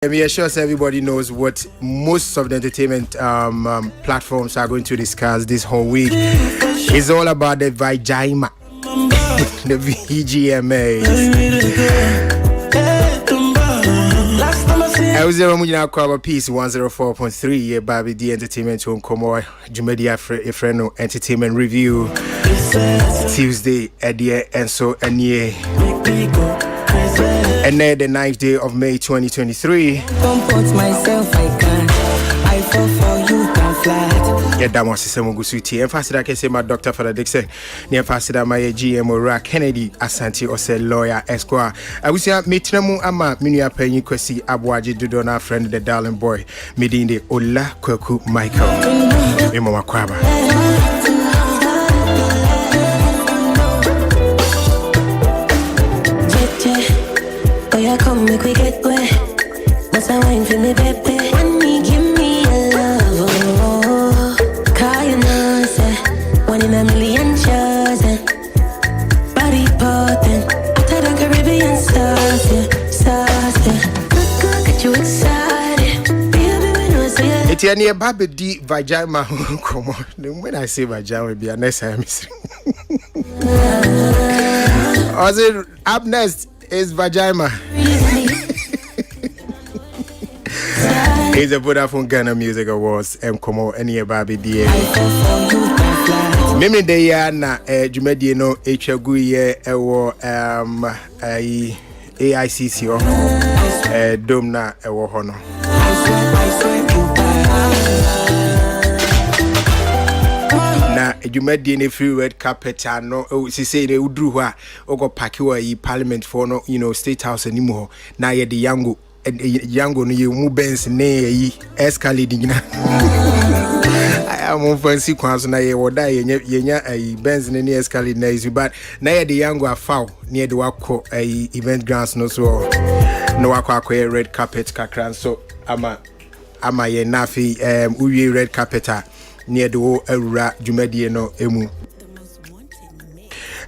I'm sure everybody knows what most of the entertainment platforms are going to discuss this whole week. It's all about the VGMA, the VGMA. I was there when you now piece 104.3 year Baby the entertainment home come on Jumedia Freno entertainment review Tuesday at the and so and yeah. And then the 9th day of May 2023. Comport myself, I can. I fall for you, can flat. Yeah, that was the Mugusuti. And fast I can say my doctor for the Dixon. Near fast my VGMA Kennedy Asante or say lawyer Esquire. I was here meeting ama Minia Penny Kwesi Abuaji Dudona friend the darling boy. Meeting the Ola Kweku Michael. Mama Kwaba. Come make we get wet. What's a wine for me, baby? When you give me a love, oh, call you know, say, one in a million chosen. Body potent, after the Caribbean stars, yeah. Look, get you excited. Baby, we know, say, it's a near Baby D Vagina. Come on, when I say Vagina, will be a next time. Or is it up next? Is Vagina. It's a Vodafone Ghana Music Awards. Come on, any Baby D. Mimi de ya na Jumedi no HGU ye ewo AICC o dom na ewo ho no. Na Jumedi ne free red carpet no si say ne udru ho a ogo park wa yi parliament for no state house animu ho na ye de yango no ye mu Benz ne yi escalade nyina I am on fancy kwanso na ye woda yenya Benz ne escalade na isu but na ye de yango afaw near the wako event grounds no so no wako red carpet kakran so ama ye nafi uwie red carpet near the Ewura Jumedie no emu.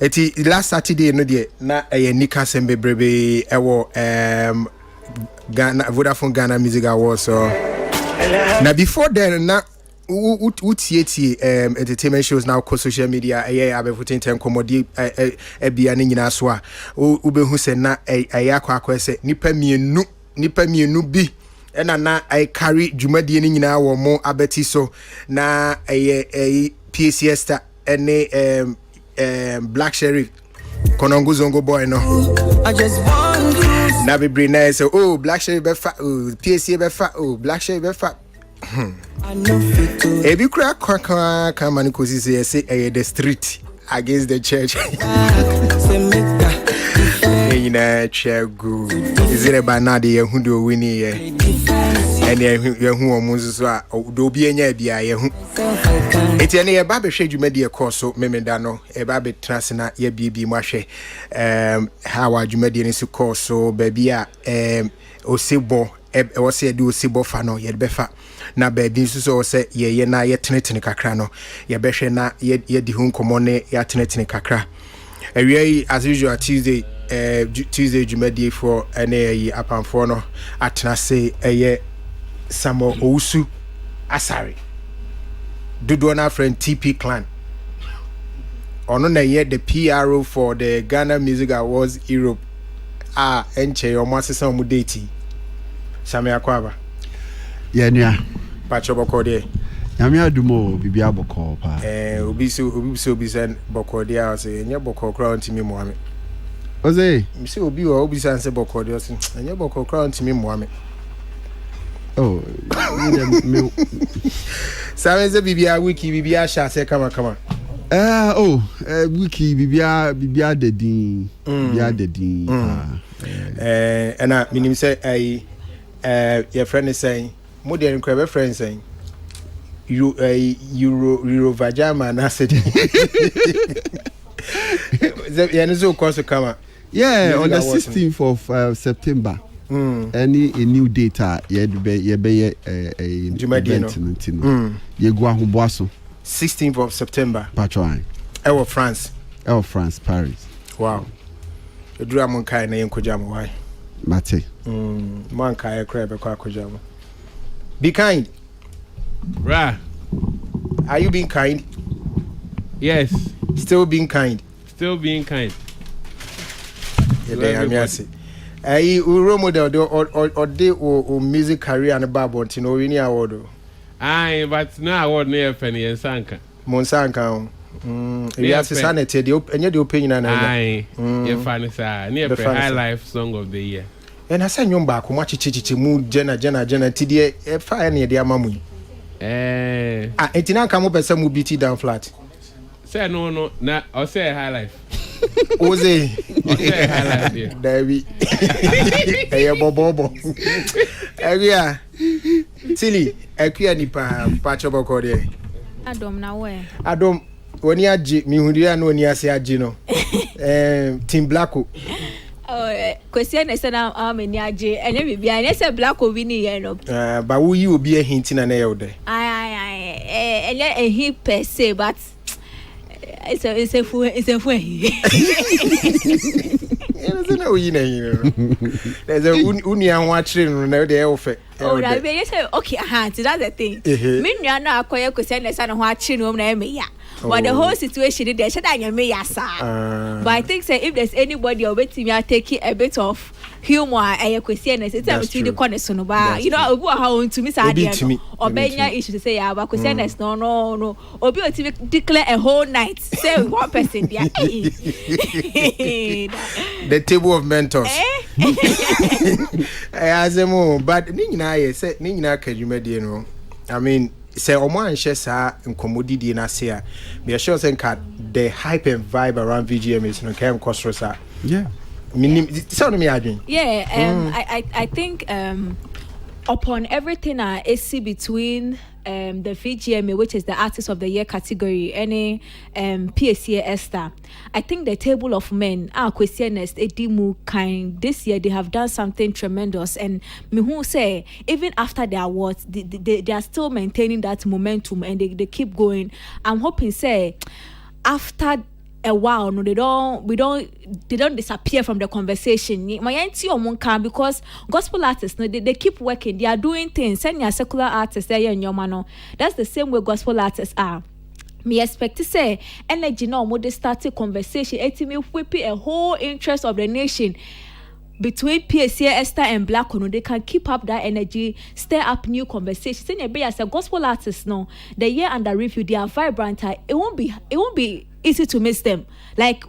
Eti last Saturday no de na nika sembe brebe ewo Ghana Vodafone Ghana Music Awards so now before then na utieti entertainment shows now ko social media abefutin ten komodi bia ne nyina so a ubehu se na yakwa se nipa mienu bi na I carry Jumadi ni nyina wo mo abeti so na PCS ta ene Black Sheriff Konongo Zongo boy no I just want to na be brina so Black Sheriff be fa PCS be fa Black Sheriff be fa I know fit to ebi kura kan mani kosi say the street against the church say make that na chegu izire banade yehu do wini ye ene yehu omunzu so a do bi enya bia yehu eti ene ye ba be hwe dwumadi e koso memeda no e ba be transna ye bibi mu ahwe hawa dwumadi ne su koso ba bia osebo wose ye di osebo fa no ye be fa na ba bi nso so se ye na ye tenetene kakra no ye be hwe na ye di hu nkomo ne ya tenetene kakra awie as usual Tuesday Jumedi for NAE upon for no atna say Samo Ousu Asari Dudu na friend TP Clan ono na ye the PRO for the Ghana Music Awards Europe enche o masesa mu date Sami akwaba ye nua pacho bokode nyame adumo bibia boko pa obi sen bokode a say nye boko kra ntimi moame Oze mse obi sanse bokode osin enye boko kra ntimi moame me Sabenze bibia wiki bibia sha se kama wiki bibia dedin bibia dedin ena minim say your friend is saying modern crab friend saying Euro Vagina na said so course kama on the 16th of September any a new data ye be event ye go ahoboaso 16th of September patron France Paris wow edura mon kai na yenkoja mo why Mate. Man kaya crab kwa kujama. Be kind. Ra. Are you being kind? Yes. Still being kind. Still being kind. Yeah, I role model or music career and Bible to know any award. Aye, but now award near Penny and Sanka. Monsanka. Yes, sanity, and the opinion. Aye, you're funny, sir. Near the High Life Song of the Year. And I send you back, much chichi mood, Jenna, TDA, a fire near the Amamu. It now come up as some will beat it down flat. Say no, not or say High Life. Oze, there we a bobo. Area Tilly, a queer nipa, patch of a cordier. Adam, now where? Adam, when you are me, who do you know near Gino? Team Blacko. Oh, question is an arm in Yaji, and every behind us a black or winnie, but will you be a hint in an elder? Aye, and yet a heap per se, but. It's a fool. It's a fool. There's a union watching the outfit. Oh, that be okay. That's the thing. Me, you are not acquire question the son of watching home name me. But the whole situation there should I me but I think say if there's anybody or waiting, you are taking a bit of humor and question it's between the corners no ba you know how to miss idea or benya issue to say yeah but question is no obi o ti declare a whole night say one person there the table of mentors azemo but ni nyina ye say ni nyina kadwumade no I mean say oman share sa nkomodidi na say me sure say the hype and vibe around VGMA is no came cost rosa yeah I think upon everything I see between the VGMA, which is the Artist of the Year category, any PSA Esther, I think the Table of Men, our questioners, Edimu kind, this year they have done something tremendous. And me who say, even after the awards, they are still maintaining that momentum and they keep going. I'm hoping, say, after a while, no, they don't disappear from the conversation. My auntie because gospel artists, no, they keep working. They are doing things. Send your secular artists there in your mano. That's the same way gospel artists are. Me expect to say energy no more they start a conversation. It me whip a whole interest of the nation. Between PSA, Esther and Black Ono, they can keep up that energy, stir up new conversations. As a gospel artist, no, the year under review, they are vibrant. It won't be easy to miss them. Like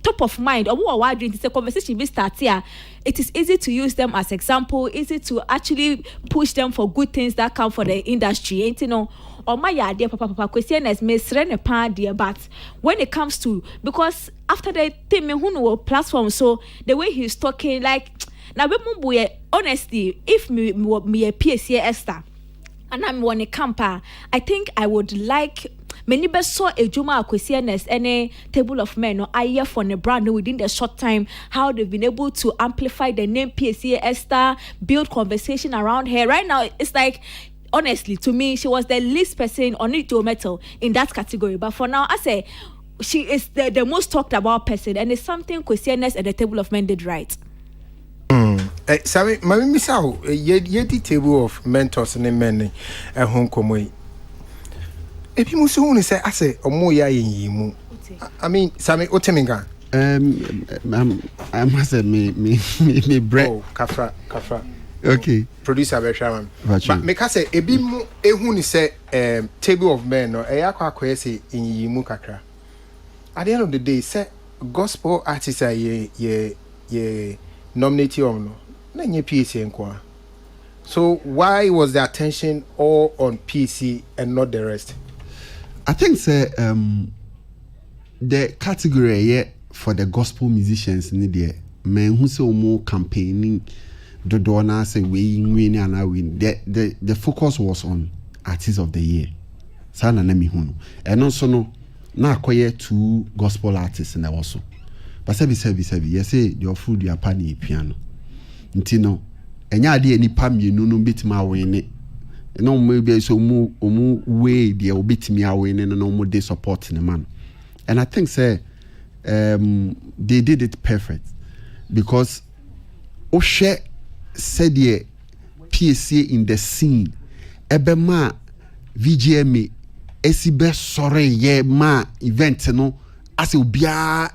top of mind, or more wide it's a conversation we start here. It is easy to use them as example, easy to actually push them for good things that come for the industry. Ain't you know? Or my idea, papa, question is Miss Rene dear, but when it comes to because after the thing me who platform, so the way he's talking, like now we honestly, if me a PSA Esther and I'm one a camper, I think I would like many best saw a Juma questioners any Table of Men or I hear from the brand within the short time how they've been able to amplify the name PSA Esther, build conversation around her. Right now it's like honestly, to me, she was the least person on it to metal in that category. But for now, I say she is the most talked about person, and it's something questioners at the Table of Men did right. Sorry, my miss out. The Table of Mentors and men at home come. If you must only say, I say, or more ya I mean, Sammy Oteminga. I must say, me bread. Oh, Kafra. Okay. Producer Beshaman. But make us say a bit more ehuni say Table of Men or a yakwa say in yimu kakra. At the end of the day, say gospel artists are ye nominate no. Na nye PC enko. So why was the attention all on PC and not the rest? I think say the category for the gospel musicians in there men who say more campaigning the donor say win and I win. The focus was on Artist of the Year. Sana na mi hunu. And also no na acquire 2 gospel artists in there also. But say you say your food your pani piano. Nti no enya ade ani pam yenu no bitima win. No maybe so mu way the obitimi awin no mo dey support the man. And I think say they did it perfect because Oshe said ye PSA in the scene. Ebema VGMA esibe sorry ye ma event no as ubia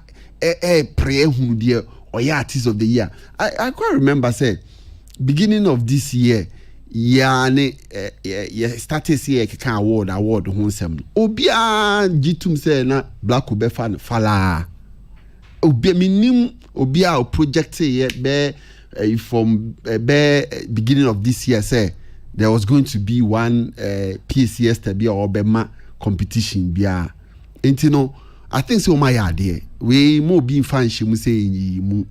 pray who dear or ya artist of the year. I quite remember say beginning of this year started see a award who sem obia jitum say na black ube fan fala obia minim obia project ye be from beginning of this year say there was going to be one PCS to be or bema competition bia intino I think so my idea we mo be fan she mu say mu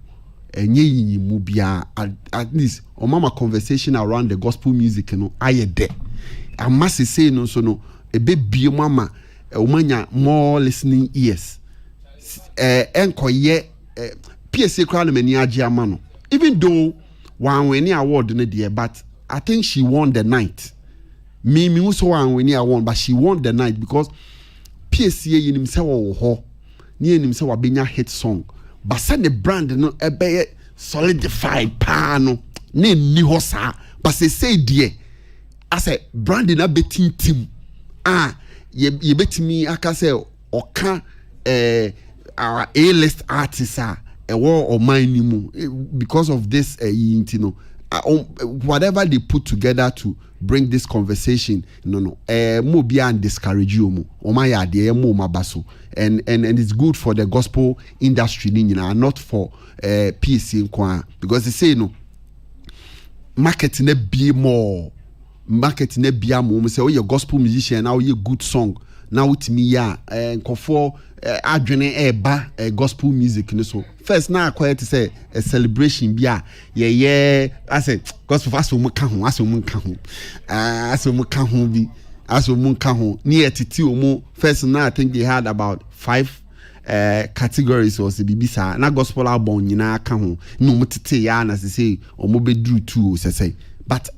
enye mu bia at least o mama conversation around the gospel music no aye de amase say no so no e be bie mama o manya more listening ears enkoye PSA crown many age amano even though one winning award no there but I think she won the night me also one winning award but she won the night because PSA yinim se wo ho ni yinim se wa benya hit song but say the brand no ebe solidified pa no na ni ho sa but say die ase brand na betintim ye betimi aka say oka our A-list artists or mine because of this whatever they put together to bring this conversation mo be and discourage you mo my idea mo mabaso and it's good for the gospel industry not for PSA because they say marketing be more marketing be more say oh you're gospel musician now you good song now with me for adwene eba gospel music so first now quiet to say a celebration bia I say gospel aso mu ka ho aso mu ka ho near titi omo first now I think they had about 5 categories or bibisa na gospel album nyina ka ho no mutete ya na say omo be drew 2 say but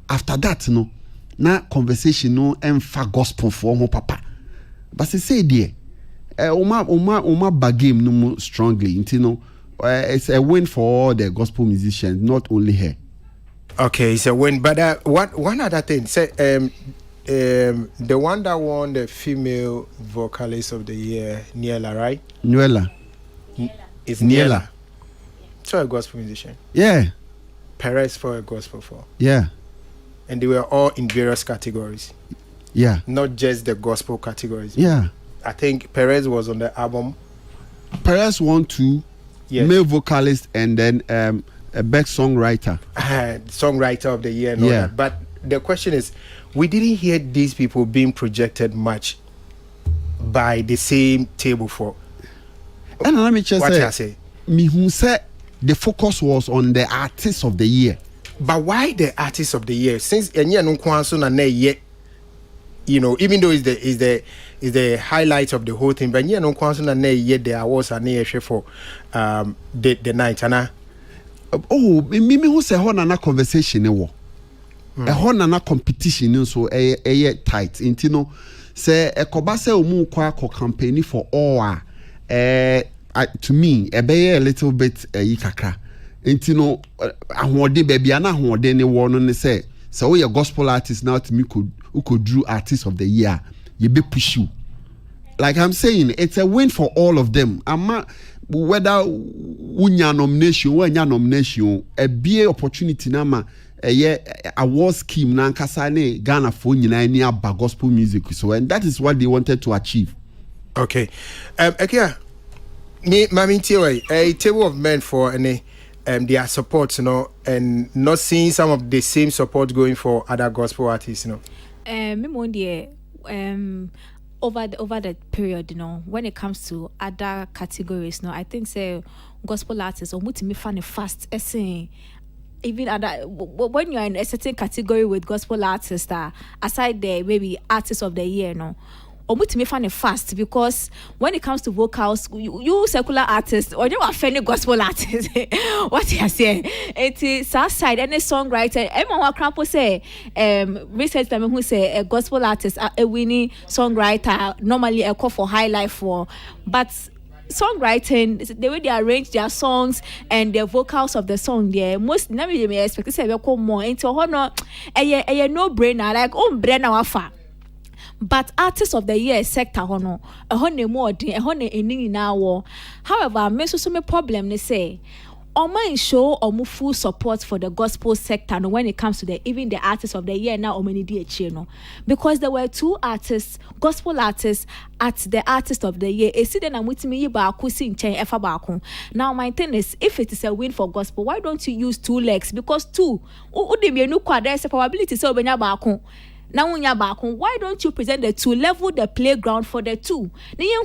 after that no na conversation no emfa gospel for omo papa but say there Uma bagame no strongly, you know. It's a win for all the gospel musicians, not only her. Okay, it's a win. But one other thing, say the one that won the female vocalist of the year, Niela, right? Niela. It's Niela. So a gospel musician. Yeah. Perez for a gospel for. Yeah. And they were all in various categories. Yeah. Not just the gospel categories. Yeah. I think Perez was on the album. Perez won 2, male vocalist, and then a best songwriter. Songwriter of the year and all that. But the question is, we didn't hear these people being projected much by the same table for. And let me just say, me who said the focus was on the artist of the year. But why the artist of the year? Since you know, even though is the highlight of the whole thing, but no concern and yet the awards are near for the night and me who say na conversation a na competition so a tight intino say a kobase omu kwa campaign for all to me a little bit yikakra intino ahode baby ana ahode ne wono ne say so we a gospel artist now to me could drew artist of the year you be push you like I'm saying it's a win for all of them whether unya nomination a be opportunity na ma award scheme na nkasa ne Ghana for nyina ni aba gospel music so and that is what they wanted to achieve. Okay me mami tiwa a table of men for any their support, you know, and not seeing some of the same support going for other gospel artists, you know. Over the period, you know, when it comes to other categories, no, I think say gospel artists or me fan fast essay. Even other when you're in a certain category with gospel artists, aside the maybe artist of the year, no. Or me find fast because when it comes to vocals, you secular artists or you are funny gospel artists. What you say? It's south side any songwriter. Everyone crampo say research them who say a gospel artist a winning songwriter normally a call for high life for but songwriting, the way they arrange their songs and the vocals of the song, most never may expect to say more into honor a no brainer like brainer wafa. But artist of the year sector hono a honey more a honey in now. However, me so me problem they say. Mind show or move full support for the gospel sector no, when it comes to the even the artists of the year now or many no, because there were 2 artists, gospel artists at the artist of the year. Now my thing is, if it is a win for gospel, why don't you use 2 legs? Because 2 there's a probability so now why don't you present the 2, level the playground for the 2?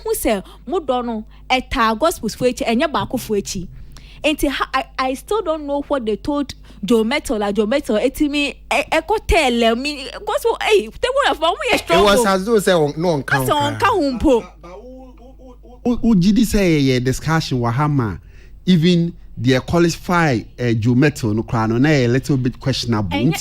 Who say mudono eta gospel's for each and yabaku for each. And I still don't know what they told Joe Metal. Etimi echo tell me gospel. Hey, they would have found me a strong. It was as though say no one count. Ujidi say discussion wahama even they qualify Joe Metal no crown on a little bit questionable. Any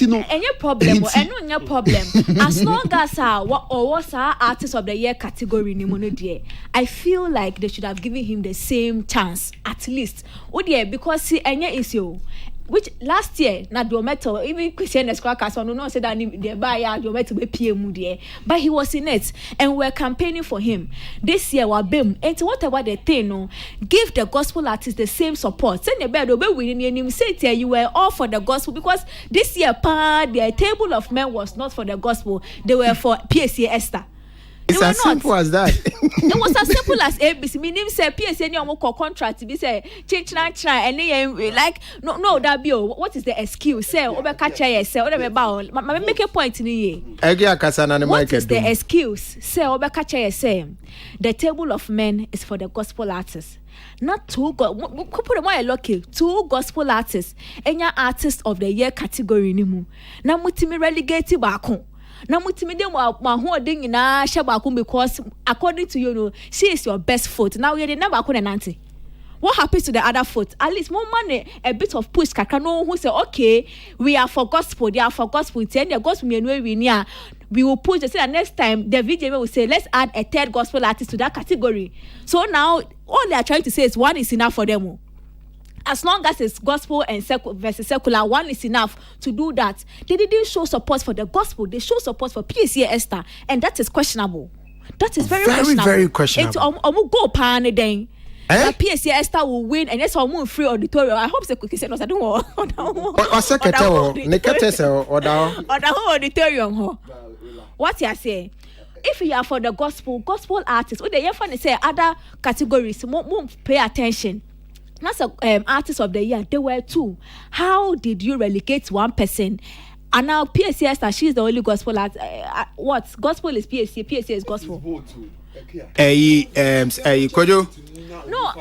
problem? No problem. As long as what's our artist of the year category ni I feel like they should have given him the same chance at least. Because see any issue. Which last year na Dometo even Christian Esquakas on no said that the buyer Dometo be PM there, but he was in it and we're campaigning for him. This year we bim and whatever the thing no give the gospel artists the same support. Send the bed be winning him say you were all for the gospel because this year the table of men was not for the gospel, they were for PSA Esther. It's as simple as that. It was as simple as ABC. Meaning say PSA any contract be say change and then like no that be what is the excuse? Say obeka chair say what about make a point in here. What is the excuse? Say obeka chair say the table of men is for the gospel artists. Not 2 lucky 2 gospel artists. Enya artist of the year category ni mu. Na mutimi relegate baako. Now, because according to you, she is your best foot. Now you're never auntie. What happens to the other foot? At least more money, a bit of push. Kakano who say, okay, we are for gospel. They are for gospel. The gospel we will push. Say next time the VGMA will say, let's add a 3rd gospel artist to that category. So now all they are trying to say is 1 is enough for them. As long as it's gospel and versus secular, 1 is enough to do that. They didn't show support for the gospel. They show support for PSA Esther, and that is questionable. That is very questionable. Very questionable. It's go pan then. PSA Esther will win, and that's all free auditorium. I hope they could say no. I don't want. Or secretary, Nekatesa, or the whole auditorium. What you say? If you are for the gospel artists, what they often say other categories won't pay attention. That's artist of the year. There were 2. How did you relegate 1 person? And now PSA Esther, she's the only gospel artist. What gospel is PSA? PSA is gospel. Kojo. No,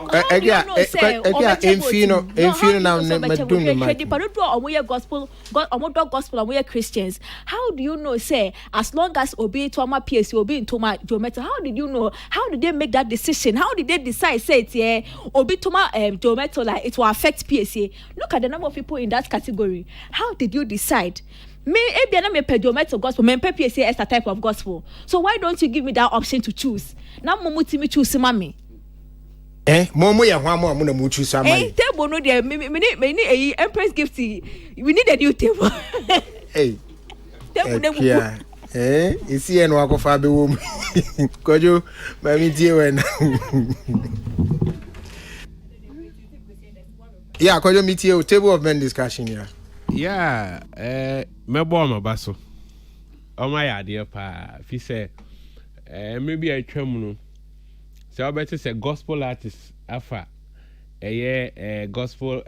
gospel, Christians. How do you know? Say as long as obey to my PSA, obey to my Jometo. How did you know? How did they make that decision? How did they decide? Say it, yeah, obey to my Jometo, like it will affect PSA. Look at the number of people in that category. How did you decide? Me pedometo gospel, me PSA as a type of gospel. So why don't you give me that option to choose? Now me choose mami. Momo ya hwamo amuna mu choose mami. Table no there me Empress gift. We need a new table. Hey. Table yeah. Isi eno akofa be wo. Kojo mami tie when. Yeah, kojo meet you table of men discussion here. Yeah, mebo ma baso. O my idea pa. Fi say maybe I twam no. So I better say gospel artist afa. Gospel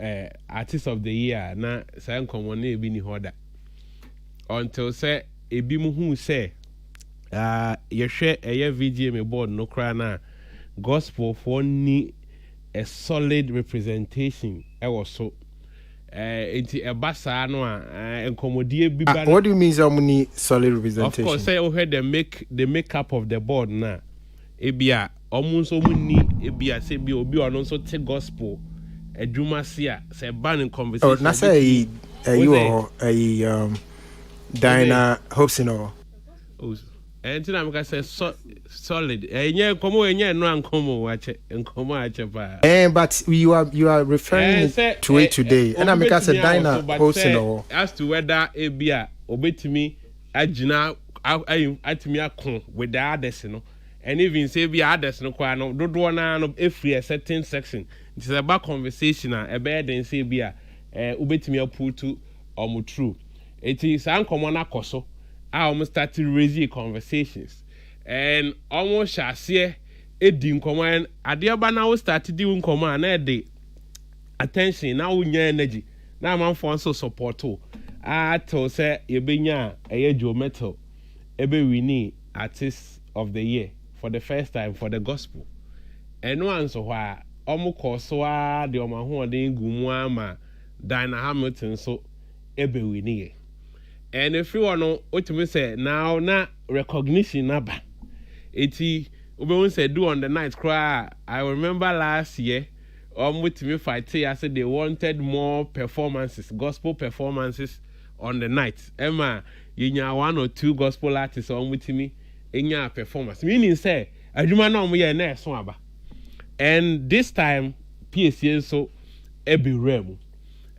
artist of the year na say nkomo na ebi ni hoda. Until say ebi mu hu say ye hwe VGMA board no kra na gospel for ni a solid representation so enti ebasa no enkomodie biba. What do you mean so many solid representation? Of course say we heard the makeup of the board na ebia omunso munni ebia say bi obi ono so te gospel adwuma sia say ban in conversation. Oh na say you Dinah Hobson or and then I'm say solid. Yeah, come on, yeah, no, and come on, watch it, and come on, but you are referring to it today, and I'm say Dina hosting or as to whether it be a obey me, Ajina, at me a con with the others, and even say be others, no, don't want to every a certain section. It's about conversation, a bed and say be a obey me a pull to or true. It is uncommon a coso. I almost started raising conversations, and almost shall see it didn't command. I dear by now started doing command a day. Attention now, we energy. Now, I'm for so support too. I told say, you be ya a Joe Metal, ebe we need artist of the year for the first time for the gospel. And once why almost coursewa the Omahu de Gumuama, Dinah Hamilton, so ebe we need. And if you want to say now, na recognition naba. Eti we say do on the night cry. I remember last year, with me fight. I said they wanted more performances, gospel performances on the night. Emma, you know 1 or 2 gospel artists with me in your performance. Meaning say, I do not know me a nurse swabba. And this time, PSC so every realm.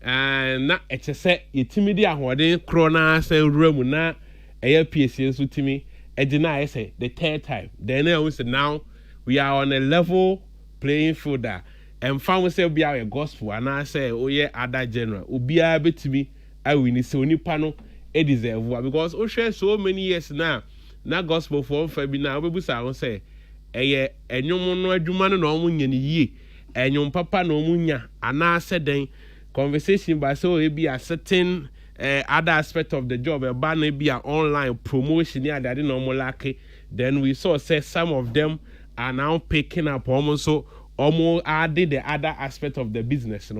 And na etese yetimidi ahode krona say room na PSC so timi edina say the third time then I say now we are on a level playing field that and found say be our gospel and I say oh yeah other general obia betimi I win say onipa no e deserve because o share so many years now na gospel for fa bi na obebusa won say enwom no adwuma no na omunya ni yie enwom papa na omunya ana say den conversation by so it be a certain other aspect of the job a ban be an online promotion yeah that normal like then we saw say some of them are now picking up almost added the other aspect of the business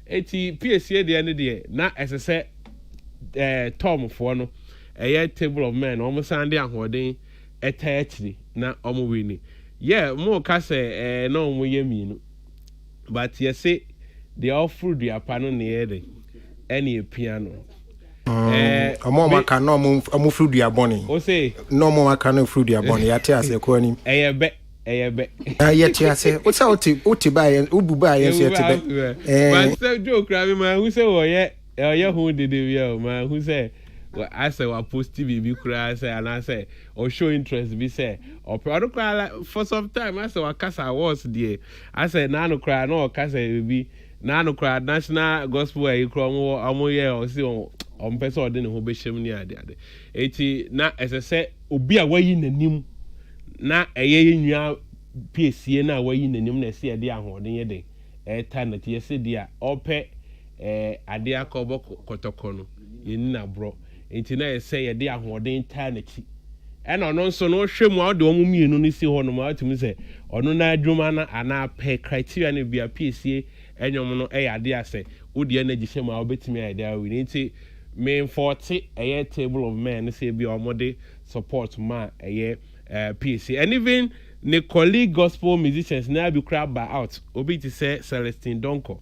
PSC the end of the day now as I said Tom for no a table of men almost Sunday and holding a 30 na winning yeah more case no we mean but you say they all through the piano near the any piano. More maka no mo through the aboni. O say no more maka no through the aboni. Ya tia se ko ni. Eye be. Ya tia se. O sa oti ba ye, o bu ba ye se ti be. But say joke rabi man who say o ye who did the man who say I say wa post TV kura say and I say or show interest be say or product for some time I say wa kasa awards there. I say na no kura no kasa be na no kra national gospel e kro mo ye o si on person ode ne ho be hyem ni ade eti na ese obi a wayi nanim na eye nwa PSC na wayi nanim na se ade ahoden ye de eta na tie se dia ope ade akobo kotoko no yeni na bro eti na ese ye de ahoden ta na chi ena no nso no hwemu a de omu mienu ni si ho no ma atumi se ono na adwuma na ana pe criteria na bia PSC enyom no ade ase odi energy shema obetimi ade we need to main 40 table of men say be omode support ma PSC and even the colleague gospel musicians now be crab by out obi to say Celestine Donko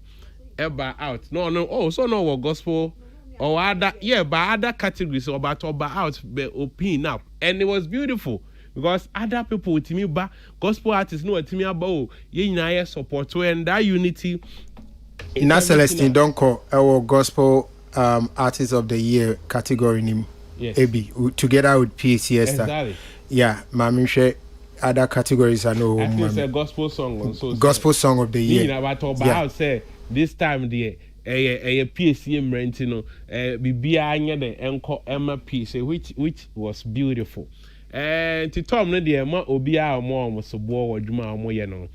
by out no so no gospel or other by other categories or about out be open up and it was beautiful because other people with me ba gospel artists know with me about ye nyina support and that unity in Celestine Donko our gospel artist of the year category nim yes. AB together with PSC exactly. Yeah mami share other categories I know it's a gospel song also gospel song of the year about say this time the a PSC mrentino bibia anya the enko emma piece which was beautiful and to Tom no the ma obia mo so bo wadwuma mo ye no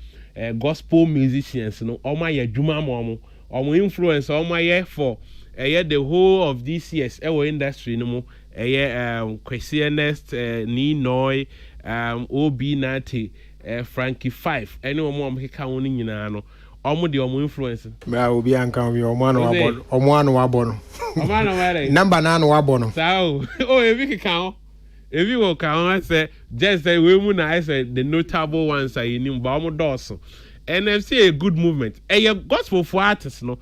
gospel musicians no oma ye dwuma mo influence oma ye for the whole of this years our industry no mo Kwesi Ernest ni Noy OB Nati Frankie 5 any mo keka won nyina no omo de omo influence ma obi anka we omo anu wabo no number na anu wabo no sao evi keka evi wo ka say just say we mu na I say the notable ones are in ba omo doso NFC a good movement gospel for artists no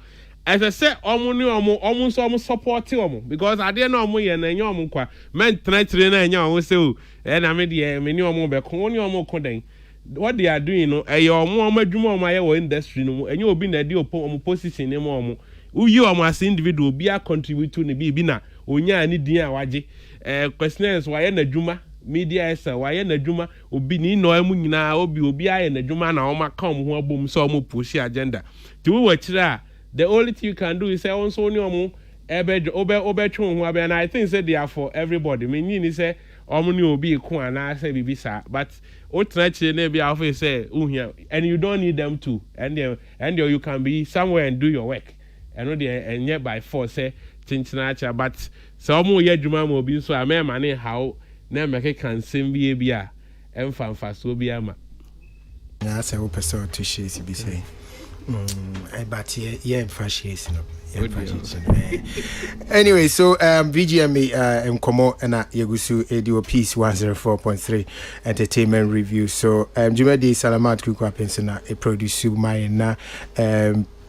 as I say almost support because I didn't know me and young kwa men train and young so and I made the many more back only more coding. What they are doing, your more my industry, and you'll be in the deal position more. You are my individual be a contribute to the bina, Unya and Dia Waji. Questioners why na Juma, media is why na Juma, Ubini no Emuna, Obi and the Juma na Oma come who boom so mo push agenda. To watch that. The only thing you can do is say on so new and I think say they are for everybody. Meaning say omuni obi ku and I say bibisa, but ultimately be always say and you don't need them to and you can be somewhere and do your work. And yet by force say chinchinacha, but some more juma mo be so I may money how na make can sing be a emfan so be ama. That's a open so to shades be saying. But yeah, fashion. Anyway, so VGMA Komo and Yagusu ADO Piece 104.3 Entertainment Review. So Jumedi Salamat Kukwa Pensona a produce my na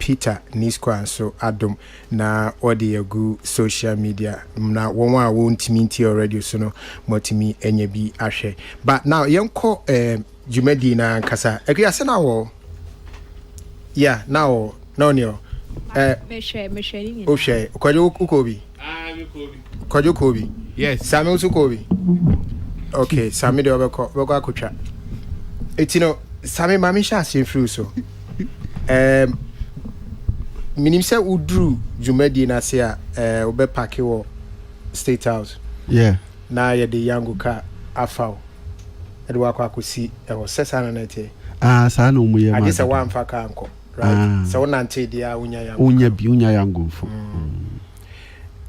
Peter Niskwa so Adam na audio gu social media na one won't mean to already so no motimi enyebi ashe. But now yonko Jumedi na kasa. Ekya na wo. Yeah, now no. Oshe, Kwajo Kobi. Kwajo Kobi. Yes. Samuel Sukobi. Okay, Sami de Obeko Kucha. It's Sami Mamisha seen through so. Minimse Udru Jumedi Nasia Obe Pakiwo State House. Yeah. Na ye the Yanguka Afao. Edwaka Kusi, was Sessanate. Sano Muya. I just a one for Kanko. Right. So nante dia unya yangu fo.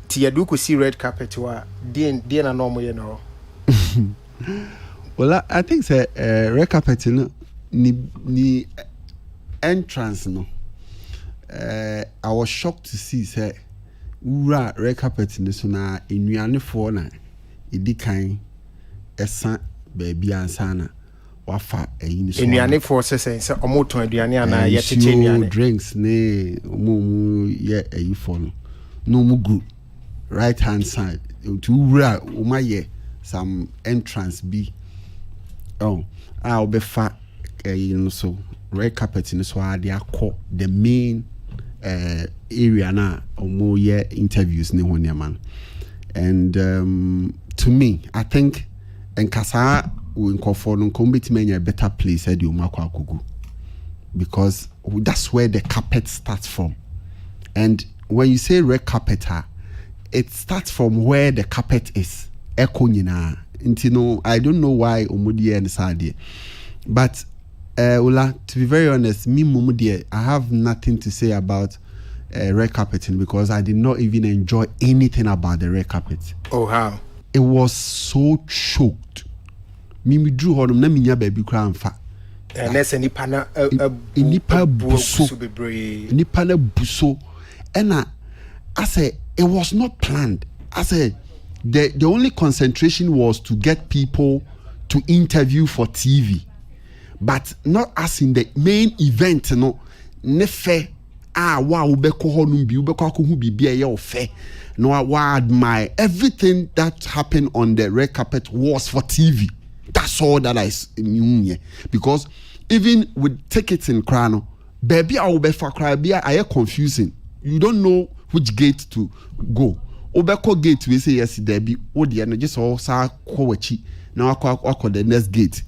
Ti yadu ku see red carpet wa dia na normal ye no. Well, I think say red carpet no ni entrance no. I was shocked to see say ura red carpet no so na enuane fo na edikan esa baby ansana. Wafa enuane for say omoton aduane ana ye tete enuane drinks ne omo ye ayi for no mu group right hand side to wura omaye some entrance be obefa so red carpet no so ade akọ the main area na omo ye interviews ne honia man. And to me I think enkasa we for no committee a better place at the because that's where the carpet starts from. And when you say red carpet, it starts from where the carpet is. I don't know why Omudi and Sadi. But Ola, to be very honest, me Mumudi, I have nothing to say about red carpeting because I did not even enjoy anything about the red carpet. Oh, how? It was so choked. Mimi drew honum na minya baby kra amfa nese nipa na nipa buso and I say it was not planned. I say the only concentration was to get people to interview for TV, but not as in the main event no nefe wa ubeko honum bi ubeko akohu bibia ye ofe no wa admire everything that happened on the red carpet was for TV. That's all that I knew, because even with tickets in Krano, baby, I will be for Krabia. I confusing. You don't know which gate to go. Obeko gate we say yes, Debbie. Oh dear, no just all sa kowachi. Now I call the next gate.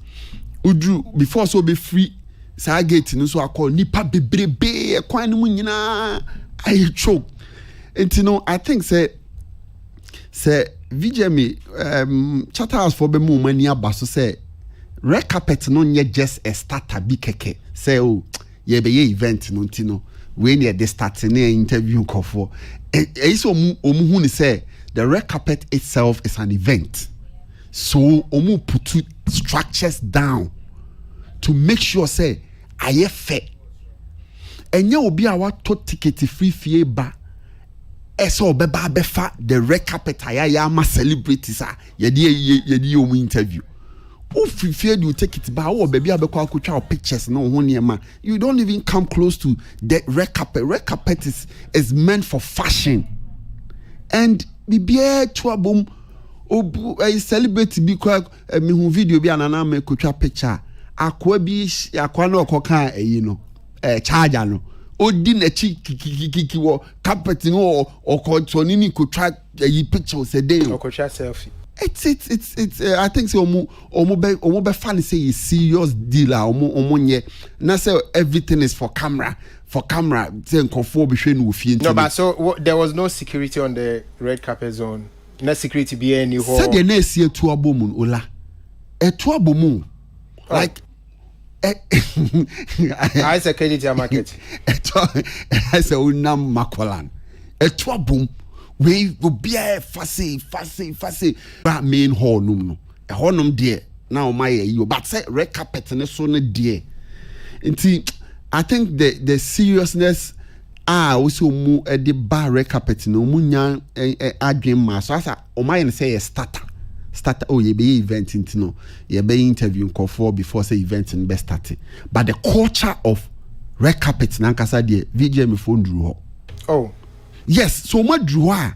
Udru before so be free. Sa gate no so I call nipa bebrebe. Kwani munyina. I choke. And you know, I think say VGMA Chatterhouse for be more money abaso say red carpet no nye just a starter bi keke say oh ye be ye event no ntino we near the start na interview for so omu hu ni say the red carpet itself is an event, so omu put structures down to make sure say aye fair enye obi a wa to ticket free fee ba eso beba befa the red carpet ayama celebrities yedi omu interview if you fear you take it back, or baby, I be call pictures no one near man. You don't even come close to the red carpet. Red carpet is meant for fashion, and be trouble. I celebrate be quite me who video be anana me kucha picture. Akwa no koka charger no. Odi na chi wo carpet no or kontonini kucha picture say dey. Or kucha selfie. It's I think so omo be fan say a serious deal omo nye na say everything is for camera say conform be hwe no fie. No, but so there was no security on the red carpet zone. No security be any hall. Said the na see etu abomu ola etu abomu like I say credit your market. I say unam makolan etu abom we go be fast but main hall no a hall no there now my you but say red carpet ne so no there nti I think the seriousness also mu the bar red carpet no mu nya adwen ma so asa o my say starter oh ye be event nti no ye be interview for before say event in be starting but the culture of red carpet na nkasa there VGMA phone drew oh yes, so much draw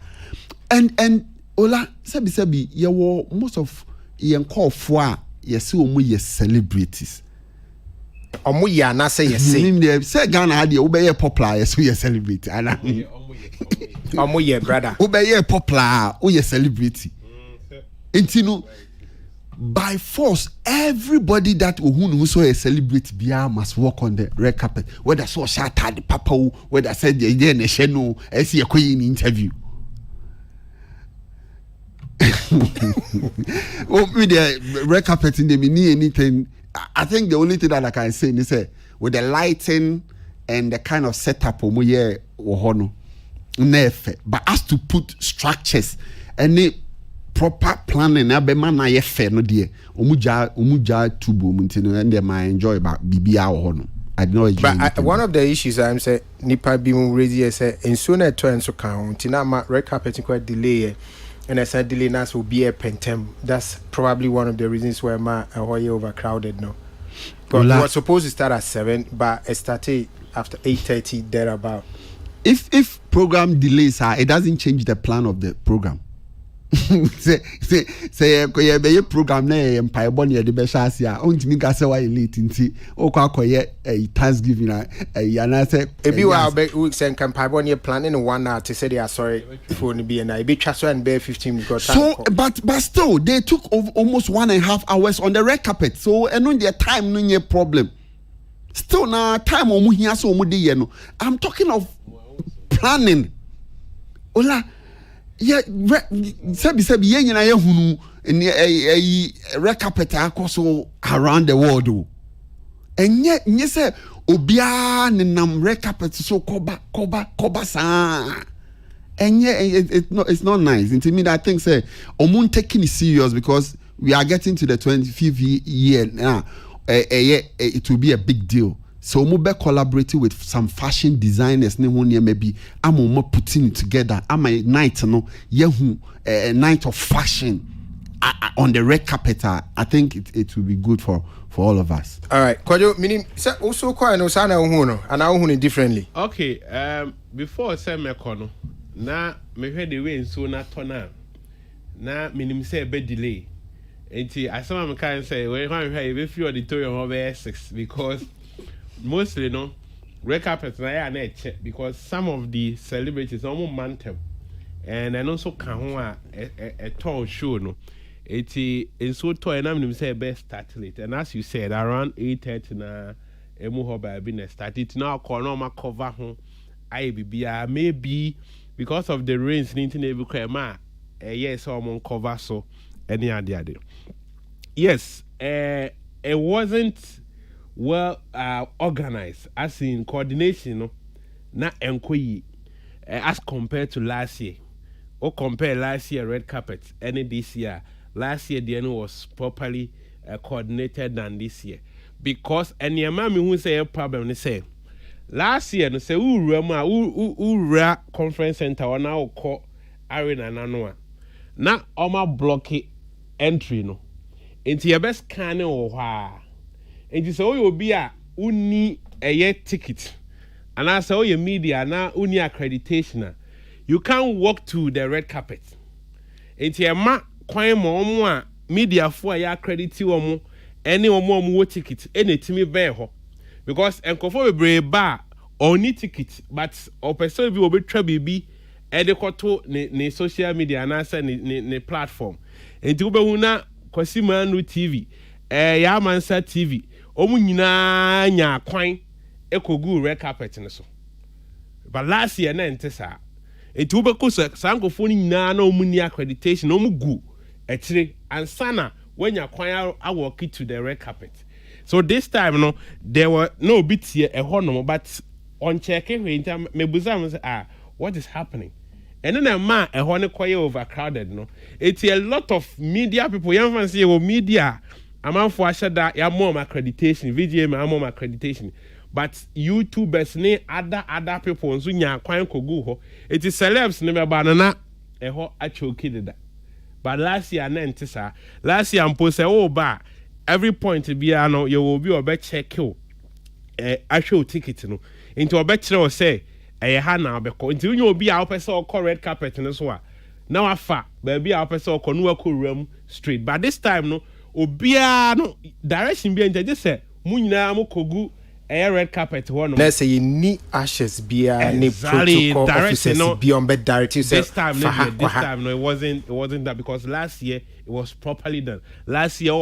and ola sabi ye wo most of ye call for ye see omo ye celebrities. Omo ye na say ye say Ghana had ye be popular ye so ye celebrity and omo ye brother. Be ye popular o ye celebrity. Intino by force everybody that who so a celebrity bia must walk on the red carpet whether so shatter the papa whether said the day na sheno as ye in interview. Oh, with the red carpet in the mini anything. I think the only thing that I can say is with the lighting and the kind of setup omo wohono nefe but as to put structures and proper planning na be man na ye fair no de omuja tubo muntino and them I enjoy about bibia wohono. I don't enjoy. But one of the issues I'm say nipa bi mu ready say enso na to enso kan tina ma red carpet quite delay and I said delay nas will be a pentem. That's probably one of the reasons why my Ahoye overcrowded no. But it was supposed to start at 7 but it started after 8:30 thereabout. If program delays it doesn't change the plan of the program. say be program na empire born ye de be shase a ontimi ka say why late nti o kwa akoye Thanksgiving na say ebi wa be weeks and empire born ye planning 1 hour to say they are sorry for ni be na ebi twa so and be 15 because so but still they took almost 1.5 hours on the red carpet so eno their time no nye problem still na time omu hia so omu de ye no I'm talking of planning ola yeah, sabi ye nyina ye hunu red carpet akoso around the world enye say obia nenam red carpet so koba sa enye it's not nice and to me I think say omun taking it serious because we are getting to the 25th year now it will be a big deal. So we be collaborating with some fashion designers ne ho maybe am putting it together am a night no yehu a night of fashion on the red carpet. I think it will be good for all of us. All right, Kwajo meaning also quite no sana hu no and I hu differently. Okay, before say me kono na me hwe the way so na tona na minim say be delay. Enti asama me kan say we hwan hwe be free auditorium over 6 because mostly no red carpet na check because some of the celebrities almost mantem and also can ho a tall show no eti enso to na me say best start late and as you said around 8:30 na emu ho ba be na start it now call no ma cover ho ai bibia maybe because of the rains nintin e bi kwa ma yes almost cover so any ade yes it wasn't well organized as in coordination no na enkoyi as compared to last year or compare last year red carpet and this year last year the end was properly coordinated than this year because any mama who say a problem they say last year no say ura conference center or now call arena nanoa na oma block entry no Into your best can or wha. And you say, oh, you'll be a uni a year ticket. And I say, oh, your media now uni accreditation. You can't walk to the red carpet. Into your ma quite more media for your credit you any more ticket, any to me bear because and brave bar or need ticket, but or person will be trouble be adequate ne social media and answer ne platform. And to be una Kwasimanu TV, Yamansa TV, Omunina nya kwine, Ekogu red carpet in so. But last year, Nantesa, a tuberculosis, Sankophone no muni accreditation, no mugu, a tree, and sana when you acquire our key to the red carpet. So this time, no, there were no bits here a honor, but on checking, Mebuzam say, what is happening? And then a man, a honor quite overcrowded, no. It's a lot of media people, young fans say, well, media, I'm out for that, you're more accreditation, VGMA, I'm more accreditation. But YouTubers, ne other people, and so you're quite go. It is celebs, never banana, a whole actual kid. But last year, last year, I'm posting, oh, bar. Every point to be you will be a bet check you actual ticket no into a better or say a hana because until you will be our person or red carpet in this one. Now I fat baby our person or Konuaku room street. But this time no obia no direction behind just say Munya Mokogu a red carpet one. Let's say you need ashes be a protocol officers beyond bed directive. This time no it wasn't that because last year it was properly done. Last year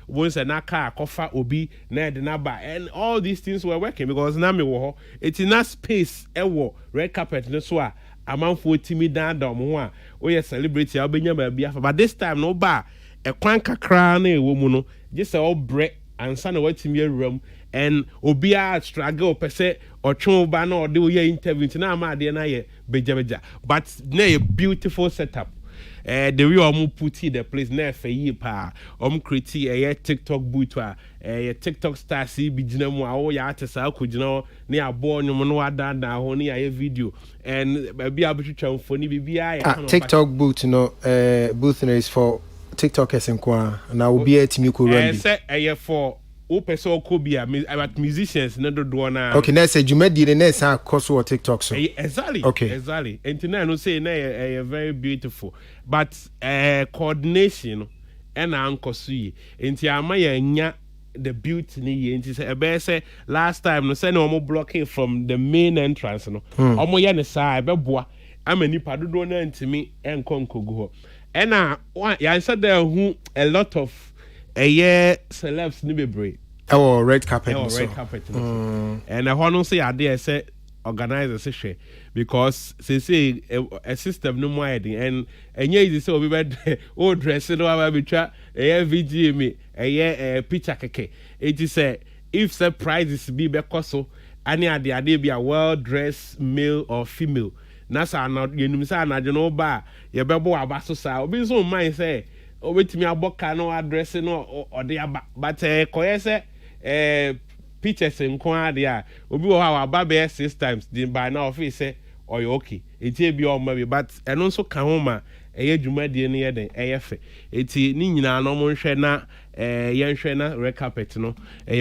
once a naka kofa obi na de naba and all these things were working because now me wo it's in that space red carpet no so a amanfo timi dan da mo a we celebrate ya obenya ba bia but this time no ba e kwan kakra na e wo mu no just all break and sana watimi awram and obia struggle per se or chomba no do your interview na ma de na ye beja but na a beautiful setup. The real put the place na for ye pa create a TikTok boot a TikTok star see be jinemu a ya artist akugina na abo nyom no ada da ho na ya video and be able to try for ni bibia ya TikTok boot no booth is for TikTokers and kwa na obi atimi ko run say for o person ko bia about musicians na do na okay na say jumadi ne na say course or TikTok so exactly okay exactly and now no say na very beautiful but coordination and anko so yi enti ama ya nya the beauty ni ye enti say last time no say no mo blocking from the main entrance no omo ye ne say be boa ama nipa do na ntimi enko nkogu ho and ya said there who a lot of celebs ni bebre red carpet and I want to say I say organize a share because say a system no more and yeah so we bed o dress no we try VGMA a picture keke it is if surprises be so any ade be a well dressed male or female na sa na yenum sa na je no ba ye bebo abaso sa obi so mind say obetimi aboka no address no ode aba but koye say pictures nko ade a obi wo ha aba be 6 times din by now office say oy okay eti bi o ma bi but eno nso ka ho ma dwumadie ne ye den fe eti ni nyina no mo nhwe na ye nhwe na red carpet no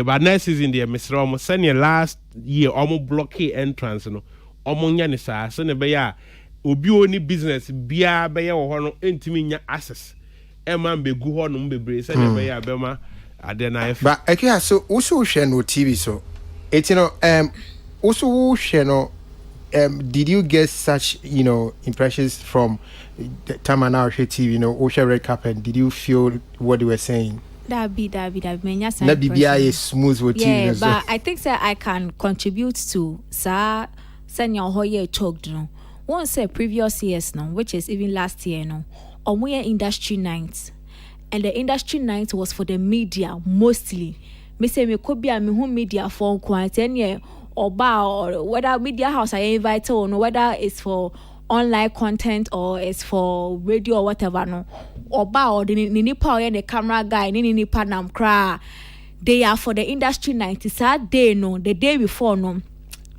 but next season the mesra mo senior last year omo blocky entrance no omo nya ne saa se ne be ya obi oni business bia be ye wo ho no entimi nya access man be go on bebre say never ya bema adena if but okay so also share no TV so it's also share no did you get such impressions from the time and our TV Osha red carpet did you feel what they were saying that be menya na bibia is smooth with TV but I think that I can contribute to senior hoye choked no one say previous years no which is even last year no Omuya industry night and the industry night was for the media mostly me say me could be a me home media for quite 10 year or bar or whether media house I invite or no whether it's for online content or it's for radio or whatever no or bar or the nipa or the camera guy ni nipa nam kra they are for the industry night it's that day no the day before no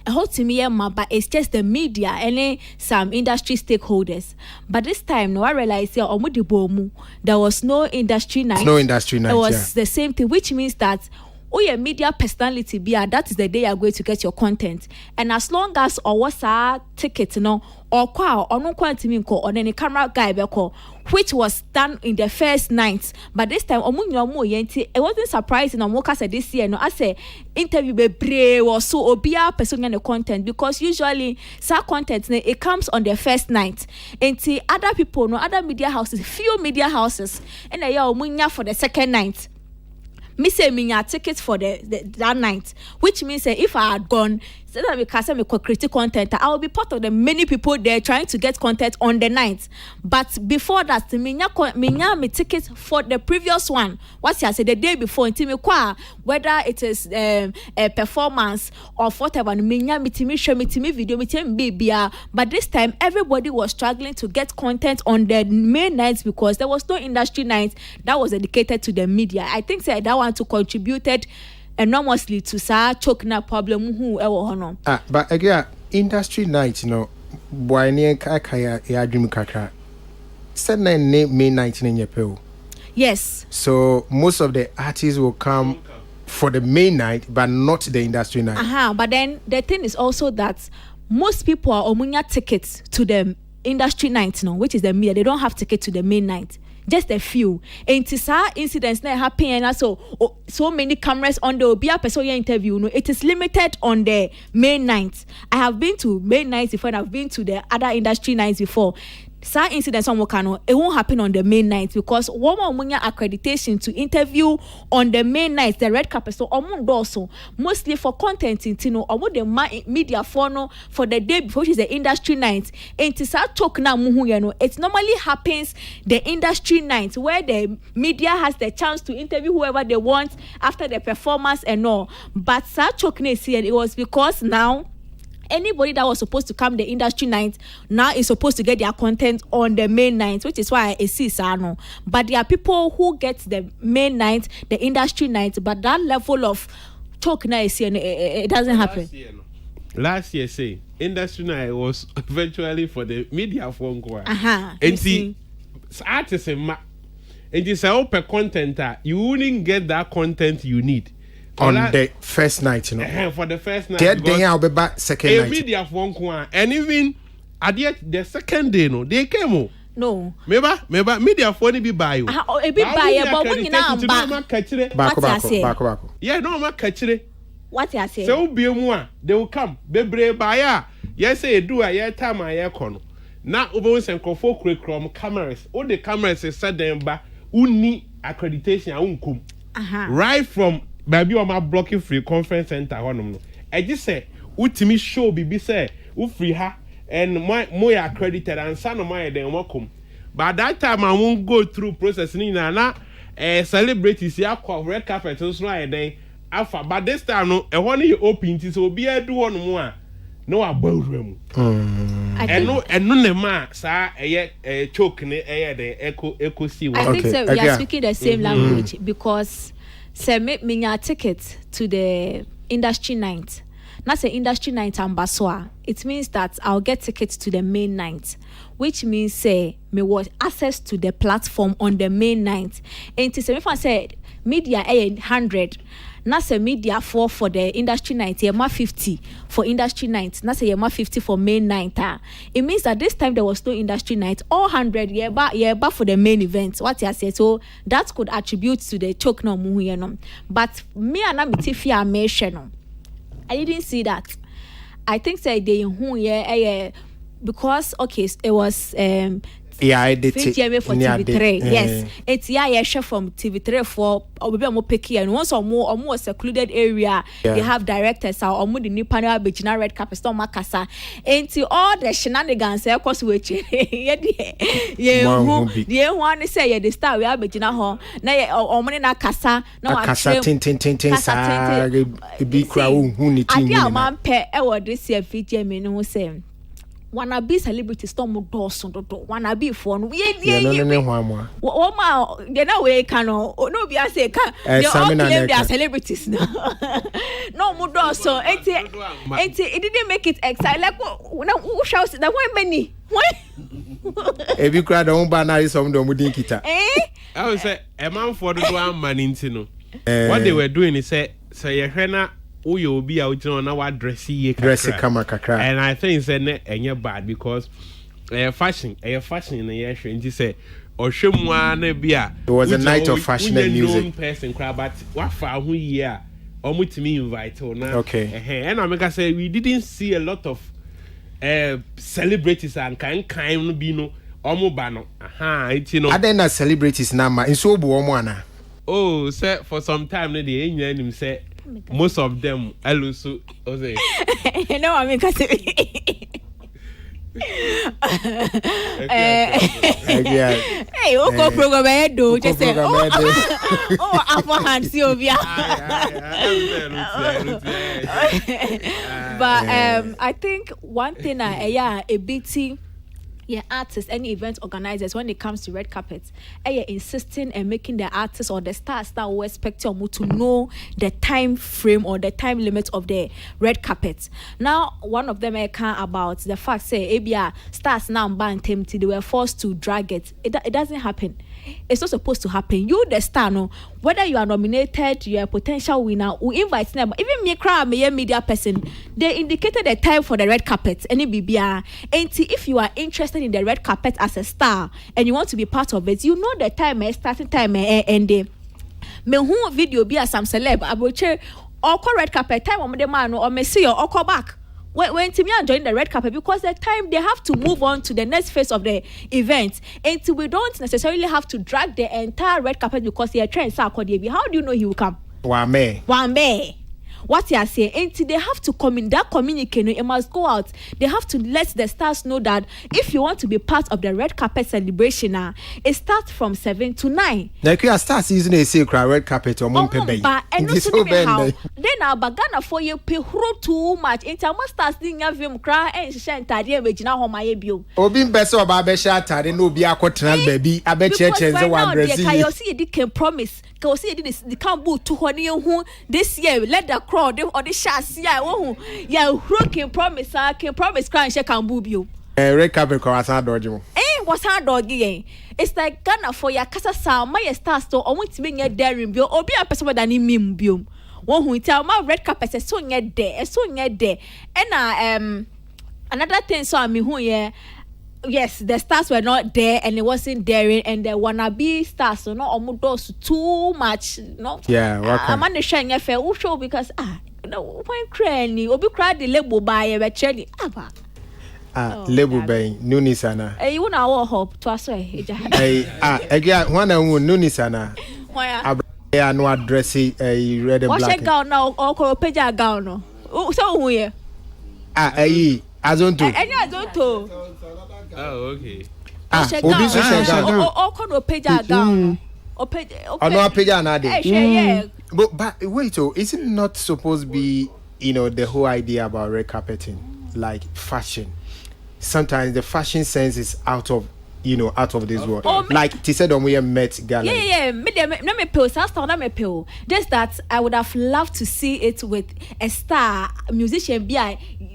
hold to me, but it's just the media and some industry stakeholders. But this time, no, I realized there was no industry night. No industry night. It was the same thing, which means that your media personality that is the day you're going to get your content. And as long as what's our ticket, or no quantity or any camera guy which was done in the first night. But this time, it wasn't surprising. Said this year, I say interview be brave or so obia person the content, because usually some content it comes on the first night. And other people, other media houses, few media houses, and they for the second night. Me say me tickets for that night, which means if I had gone, instead of because I'm critique content, I will be part of the many people there trying to get content on the night. But before that, me tickets for the previous one. What's I said the day before, whether it is a performance or whatever, me show me video, baby. But this time, everybody was struggling to get content on the main nights because there was no industry night that was dedicated to the media. I think that one to contributed enormously to choke na problem but again industry night boy near kaya ya dream kakra said name main night in your. Yes, so most of the artists will come for the main night but not the industry night. But then the thing is also that most people are omunya tickets to the industry night which is the media. They don't have ticket to the main night. Just a few. And to incidents that happen and so many cameras on the Obia person interview. It is limited on the main night. I have been to main nights before and I've been to the other industry nights before. Some incidents on Wakano, it won't happen on the main night because one more accreditation to interview on the main night, the red carpet. So also mostly for content in Tino or the media for the day before, which is the industry night. And to talk now, it normally happens the industry night where the media has the chance to interview whoever they want after the performance and all. But it was because now anybody that was supposed to come the industry night now is supposed to get their content on the main night, which is why I see Sano. But there are people who get the main night, the industry night, but that level of talk now is it doesn't happen. Last year, say industry night was eventually for the media phone call. And see, artists and it's a open content that you wouldn't get that content you need. On the first night, for the first night. Then I'll be back second night. Media phone call, and even at the second day, they came. No. Maybe media phone be by you. Be by but when you now back. Yeah, no, ma catch it. What you say? So be more. They will come. Bebre baya. Yes, say do a time I kono. Now over and folk cameras. All the cameras is said them back. Uni accreditation right from baby on my blocking free conference center I just say ultimate show be say free her and my more accredited and son of my then welcome. But that time I won't go through processing na celebrities here red carpet so then alpha. But this time no a one you open it so be a do one more no about room and no nema sa choke ne the echo see. I think so we are speaking the same language because say me a ticket to the industry night. Not say industry night ambassador. It means that I'll get tickets to the main night, which means say me was access to the platform on the main night. And to say if I said media 100, not say media for the industry night, yeah, 50 for industry night. Not say yeah, 50 for main night. It means that this time there was no industry night. All 100 but for the main event. What you say? So that could attribute to the choke no muhu. But me and I'm tifia mention. I didn't see that. I think say they who because okay it was I did VGMA for TV3. Yes. It's share from TV3 for obi picky and once or more secluded area they have directors or the new panel be red carpet storm makasa. And all the shenanigans cause we one say the star we have Bejina ho na o money na kasa na kasa tin sa be crowd who need to man pe e this year VGMA no say wanna be celebrities no mo doso dodo wanna be for no no o ma they na we can no be say can they all claim they are celebrities no mo doso it didn't make it exciting like who shouts that one many if you cry don't ban na some do mudin kita I would say a man for the one man into what they were doing is say you will be out on our dressy kama kakra, and I think it's a bad because fashion in the year and say or shimwa beer. It was a night of fashion and music. Person crab, but what for who year almost me invite now. Okay, and I say we didn't see a lot of celebrities and kind be no omobano. It's I then celebrities number in so buomwana. Oh, sir, for some time the Indian say most of them also say you know I mean cuz hey oko program e do just say oh upper hand Sylvia but I think one thing a bit artists, any event organizers, when it comes to red carpets, insisting and making the artists or the stars that we expect you to know the time frame or the time limit of the red carpet. Now, one of them can about the fact say, ABR stars now banned him till they were forced to drag it. It doesn't happen. It's not supposed to happen. You, the star, no, whether you are nominated, you are a potential winner, we invite them. Even me, crowd, me, media person, they indicated the time for the red carpet. Any BBR. And if you are interested in the red carpet as a star and you want to be part of it, you know the time, starting time, ending. Me who video be as some celeb, abuche, or red carpet time on the man or me see or call back. When Timmy are joining the red carpet, because the time they have to move on to the next phase of the event, and we don't necessarily have to drag the entire red carpet because they are trying to. How do you know he will come? One may. What you are saying, and they have to communicate. It must go out. They have to let the stars know that if you want to be part of the red carpet celebration, it starts from 7 to 9. Like you are stars using a secret red carpet or Mumpebe. And also how then our bagana for you pay too much. Into our stars didn't have him cry and shine tidy with now home my bio. Obin beso babesha tari no be a quatran baby. I bet you change the one Brazil. I see it can promise. Because see this the can't boot to honey who this year let the crowd or the shots can promise crying she can boob you. Red carpet was hard dodging. Was hard doggy. It's like Ghana for your casa sound my stars to or want to be a daring bill or be a person than in mim bium. One who tell my red carpet is so yet there, and another thing so I mean who yes, the stars were not there and it wasn't daring, and the wannabe stars so not almost too much. No, I'm on the shine fair show because when cranny or be cried the label by a cherry. Label by Nunisana. You know, hope to us. Again, one and Nunisana. Why are no addressing a red and black. What's a gown now or Copeja gown? So we I don't do. I don't do. Oh, okay. Or page down. Or page. No page another. Yeah. But wait, is it not supposed to be, the whole idea about red carpeting, like fashion? Sometimes the fashion sense is out of this world. Like they said on we Met Gala. Yeah. Me pills. Just that I would have loved to see it with a star musician be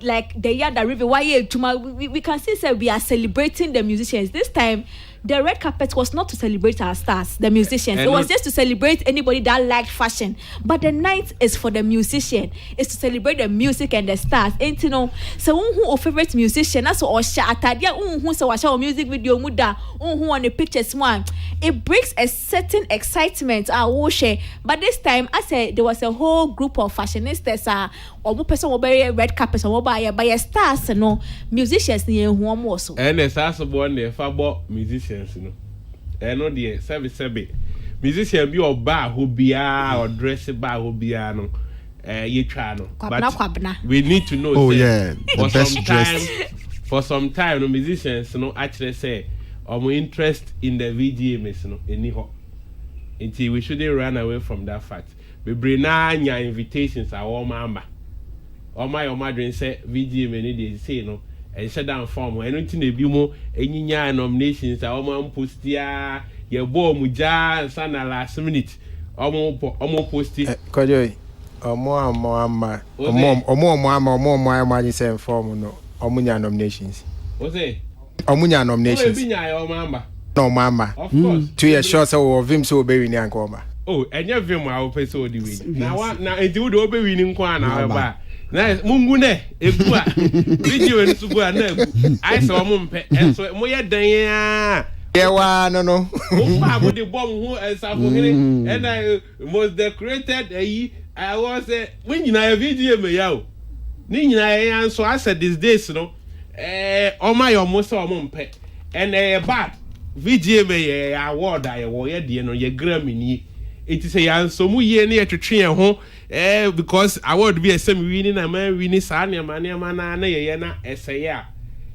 like the year that River. Why we can see say we are celebrating the musicians this time. The red carpet was not to celebrate our stars, the musicians. It was just to celebrate anybody that liked fashion. But the night is for the musician. It's to celebrate the music and the stars. And so who favorite musician? That's what who so watch our music video muda who on the pictures one. It brings a certain excitement. But this time, I said there was a whole group of fashionistas. Or person will buy red carpet or buy stars. Musicians near who also. And there's also one there for musicians. No, the service musician be or bar who be or dress bar who be no. You try no. But we need to know. Oh yeah, the best dressed. For some time, the musicians actually say, "I'm interest in the VGMA anyhow." Until we shouldn't run away from that fact. We bring your invitations are all mama. All my dream say VGMA need say and shut down form anything they be more any nominations I almost post ya your boy muja and sana last minute almost post it kojo more you say form no omunya nominations say omunya nominations no mama of course 2 years short so of him so be ni ankoma oh and your film I will pay so the win now it would be winning kwa na ba na mungu ne egua video ni so gua na egu I saw mumpe enso mo ye dan ya yewa no mo pa mo de bomb ho esafo hire and I most decorated I was when you na VGMA ya o ni nyina ya so I said these days no o my almost so mumpe and bad VGMA award I wo ye de no ye Grammy ni it is a so mu ye na twetwe ho because award be a same winning and man winning sa na na ye na esaya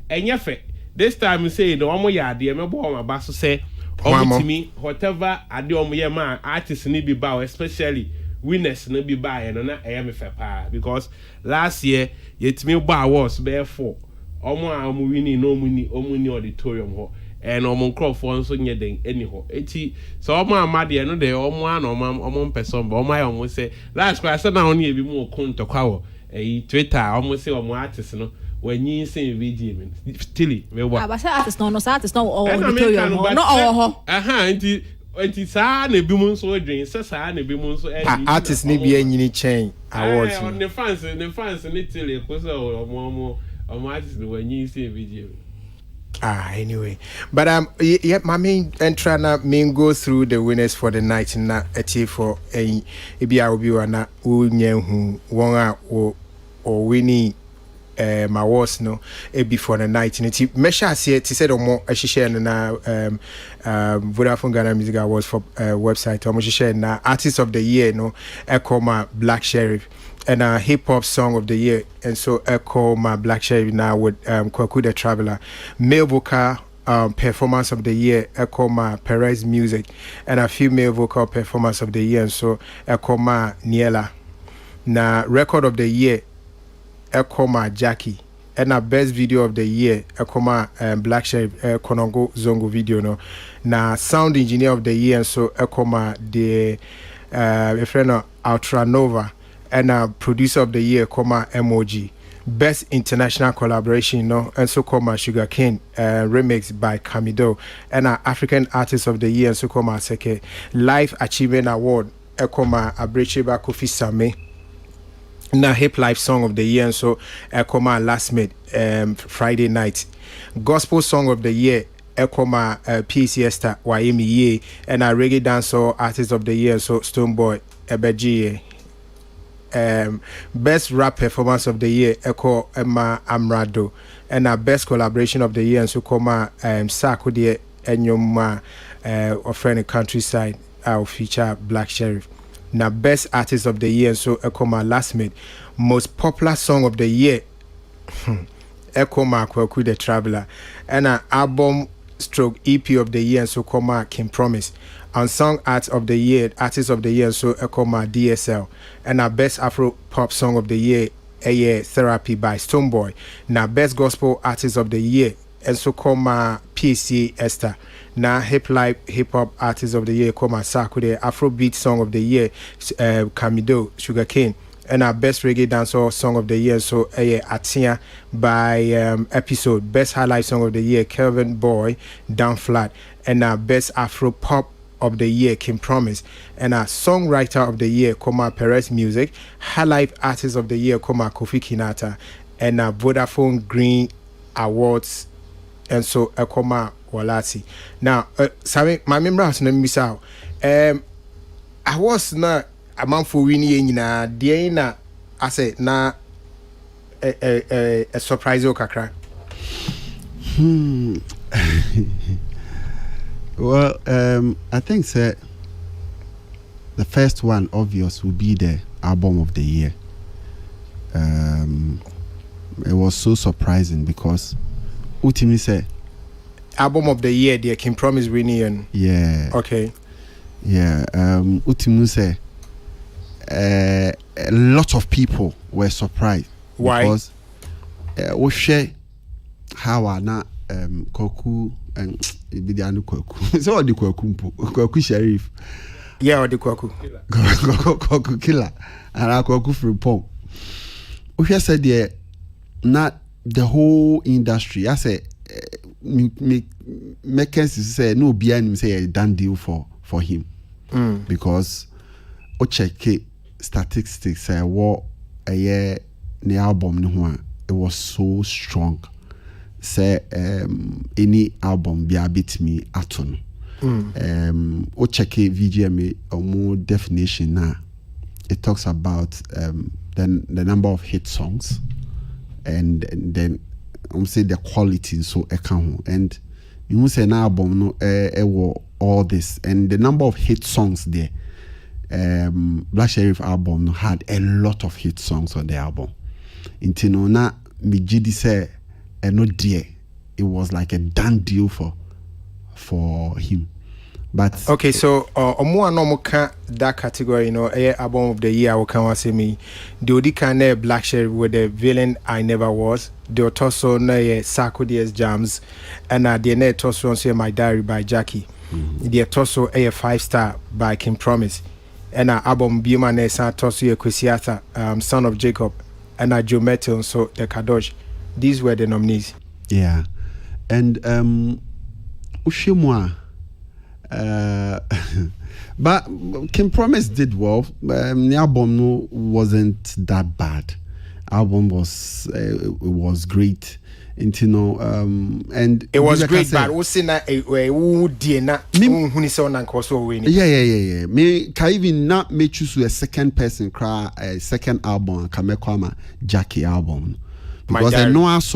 enye fe this time say no omo ya de me bo ma ba so say omutimi whatever ade omo ye ma artist ni bi ba especially winners no bi ba ye no na me fe pa because last year yetimi bo awards be 4 omo a omo winning no omo ni auditorium ho and omo crofo nso nye den anyhow eti so omo amade no de omo an omo person but omo omo say last class na oni e bi mu konto kwa wo Twitter omo say omo artist no when you say VGMA still we wa aba say artist no auditorium no ho enti sa na bi mu nso adwen sa na bi mu nso artist ni bi anyini chain awards on the fans ni tele ko so omo artist when you say VGMA. Anyway, but yeah, my main go through the winners for the night na for a na unyehu won or winning my awards no before the night and measure say it said more a share na Vodafone Ghana Music Awards for website or share na artist of the year no my Black Sheriff and a hip hop song of the year, and so I call my Black Sheriff now with Kwaku the Traveler, male vocal performance of the year, I call my Perez Music, and a female vocal performance of the year, and so I call my Niela. Now record of the year, I call my Jackie, and a best video of the year, I call my Black Sheriff Konongo Zongo video no. Now sound engineer of the year, and so I call my the friend Ultra Nova. And producer of the year, MOG. Best international collaboration, no, and so called Sugar Cane, remix by Camido. And African artist of the year, and so called Seke. Life Achievement Award, Abrecheba Kofi Same. Na hip life song of the year, and so Last Made, Friday night. Gospel song of the year. PC Esther Waimi Ye. And reggae dancehall artist of the year, so Stoneboy Ebeji. Best rap performance of the year Echo Emma Amrado and our best collaboration of the year and so coma Sakudi Enyoma of friend countryside our feature Black Sheriff. Now best artist of the year and so Echo Last Made. Most popular song of the year Echo Kwaku the Traveler and our album stroke EP of the year and so King Promise. And song artist of the year and so DSL and our best Afro pop song of the year Therapy by Stoneboy. Now best gospel artist of the year and so PC Esther. Now hip hop artist of the year Sakude. Afrobeat song of the year Camido Sugarcane. And our best reggae dancehall song of the year so Atia by Episode. Best highlight song of the year Kelvin Boy Down Flat. And our best Afro pop of the year King Promise, and a songwriter of the year Perez Music, highlight artist of the year Kofi Kinata, and a Vodafone Green Awards, and so Walati. Now, my memory has not missed out. I was not a man for winning na Diana. I said na a surprise okakra. Well, I think the first one obvious will be the album of the year. It was so surprising because Utimi said album of the year, the King Promise winning. Yeah. Okay. Yeah. Utimi said a lot of people were surprised. Why? Because we share how na Koku and Ibidianu Koku. So the Koku Sheriff. Yeah, the Koku. Koku killer. And I Koku from Pong. We said there, not the whole industry. I say, Mackenzie say no behind him say a done deal for him. Because o check statistics say what a year the album no it was so strong. Say any album be a bit me aton. O check VGMA or more definition now. It talks about the number of hit songs and then say the quality so account and you say an album no all this and the number of hit songs there. Black Sheriff album had a lot of hit songs on the album. Intino na me GD say no dear. It was like a done deal for him. But okay, so omo no ka that category, you know, album of the year I can say me. The odi can Black Sheriff with the villain I never was. The also na Sako DS Jams and the na also say My Diary by Jackie. The also a 5-star by King Promise. And album Bima na sa also Kwesiata, Son of Jacob and Joe Metal so the Kadosh. These were the nominees. Yeah. And Ushimwa but King Promise did well. The album wasn't that bad. Album was it was great. And you know, and it was great, but also na yeah. Me can even not make choose a second person cry a second album Kamekwama Jackie album because I know as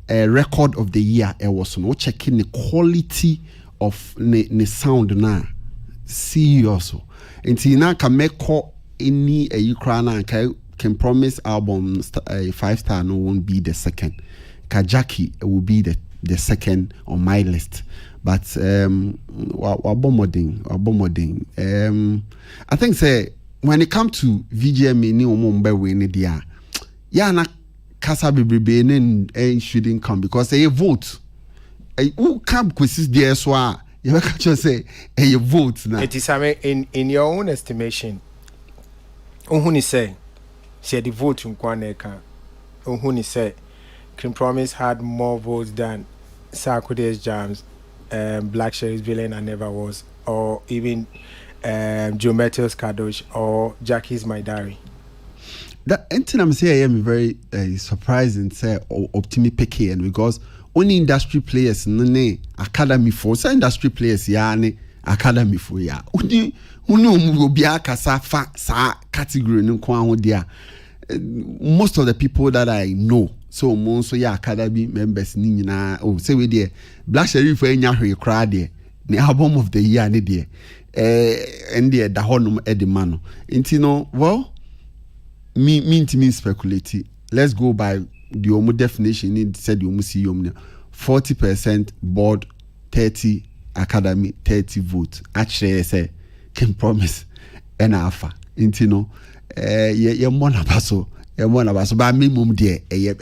a record of the year I was no checking the quality of the sound na see also until now can make any you cry na can Promise album a 5-star no won't be the second. Kajaki will be the second on my list, but wabomoding. I think say when it comes to VGMA ni omombe we ni dia ya na kasa bebrebe ne shouldn't come because they vote. Who come quizzes there so you can say a vote now. It is in your own estimation. Ohuni say the vote nkwaneka. Ohuni say King Promise had more votes than Sarkodie's Jams, Black Sheriff's Villain I Never Was, or even Joe Metal's Kadosh or Jackie's My Diary. That anything I'm saying I am very surprised and say optimistic and because only industry players ne academy for say industry players ya ne academy for ya uni obi akasa fa sa category no kwa ho dia most of the people that I know so most ya academy members ni nyina say we there Black Sheriff enya hwe kra there the album of the year ne there and there da honum e de mano intino well me speculate. Let's go by the omu definition. It said the omu see 40% board, 30 academy, 30 vote. Actually, I say Can Promise and alpha. Intino, mona baso. But me mum dear,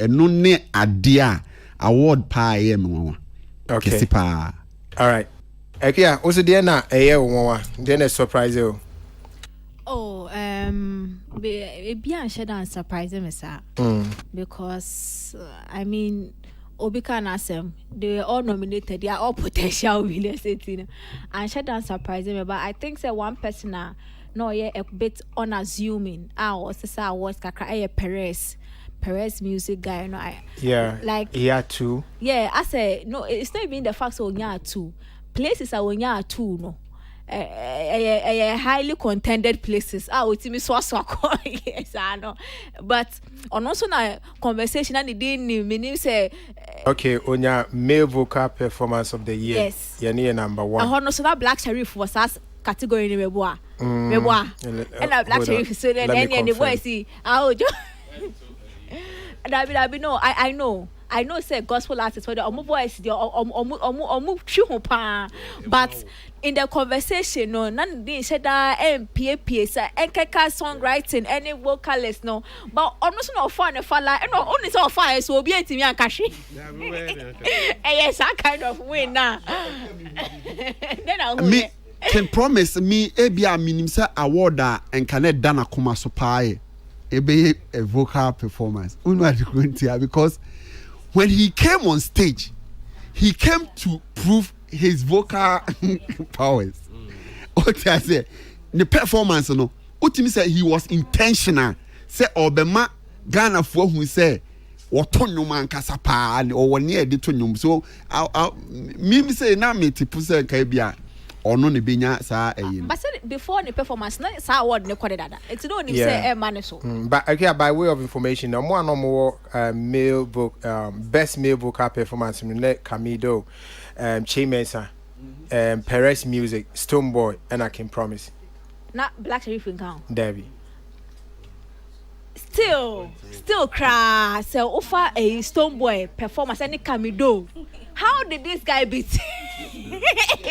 no ne idea award pa okay. All right. Okay, also dear na then a surprise you. Oh, be unsure and surprising me, sir. Because I mean, Obika and Asem, they were all nominated. They are all potential winners. And shut down surprising me, but I think say one person no a bit unassuming. Was Kakra Perez music guy, you know. Yeah, like he had two. Yeah, I say no. It's not even the fact that he had two places. Are when you had two, no. Highly contended places. Utimi swaswako. Yes, I know. But on also na conversation and the meaning say. Okay, on your male vocal performance of the year. Yes. You're number one. And also that Black Sheriff was as category in Meboa. And that Black Sheriff so then any boy see. That be no. I know say gospel artists for the voice the but in the conversation no none dey say that MPA say enkeka songwriting any vocalist no but almost no for na fala no only say offer so obi antimi ankashi yes that kind of way now then I me can promise me ebia minim say award and can dana kuma so pie ebe a vocal performance because when he came on stage he came to prove his vocal powers. What I say, the performance, no. Ultimately, say he was intentional. Say Obama Ghana for who say what no man kasapa or 1 year de so me say na me tipu say kabia or no ne benya sa but before the performance na sa award ne kwade dada it's no him say man so but okay, by way of information no more male best male vocal performance in the Camido Chimesa Perez Music Stoneboy and I Can Promise na Black Sheriff in count Debbie still cry so offer a Stoneboy performance and Camido. How did this guy beat?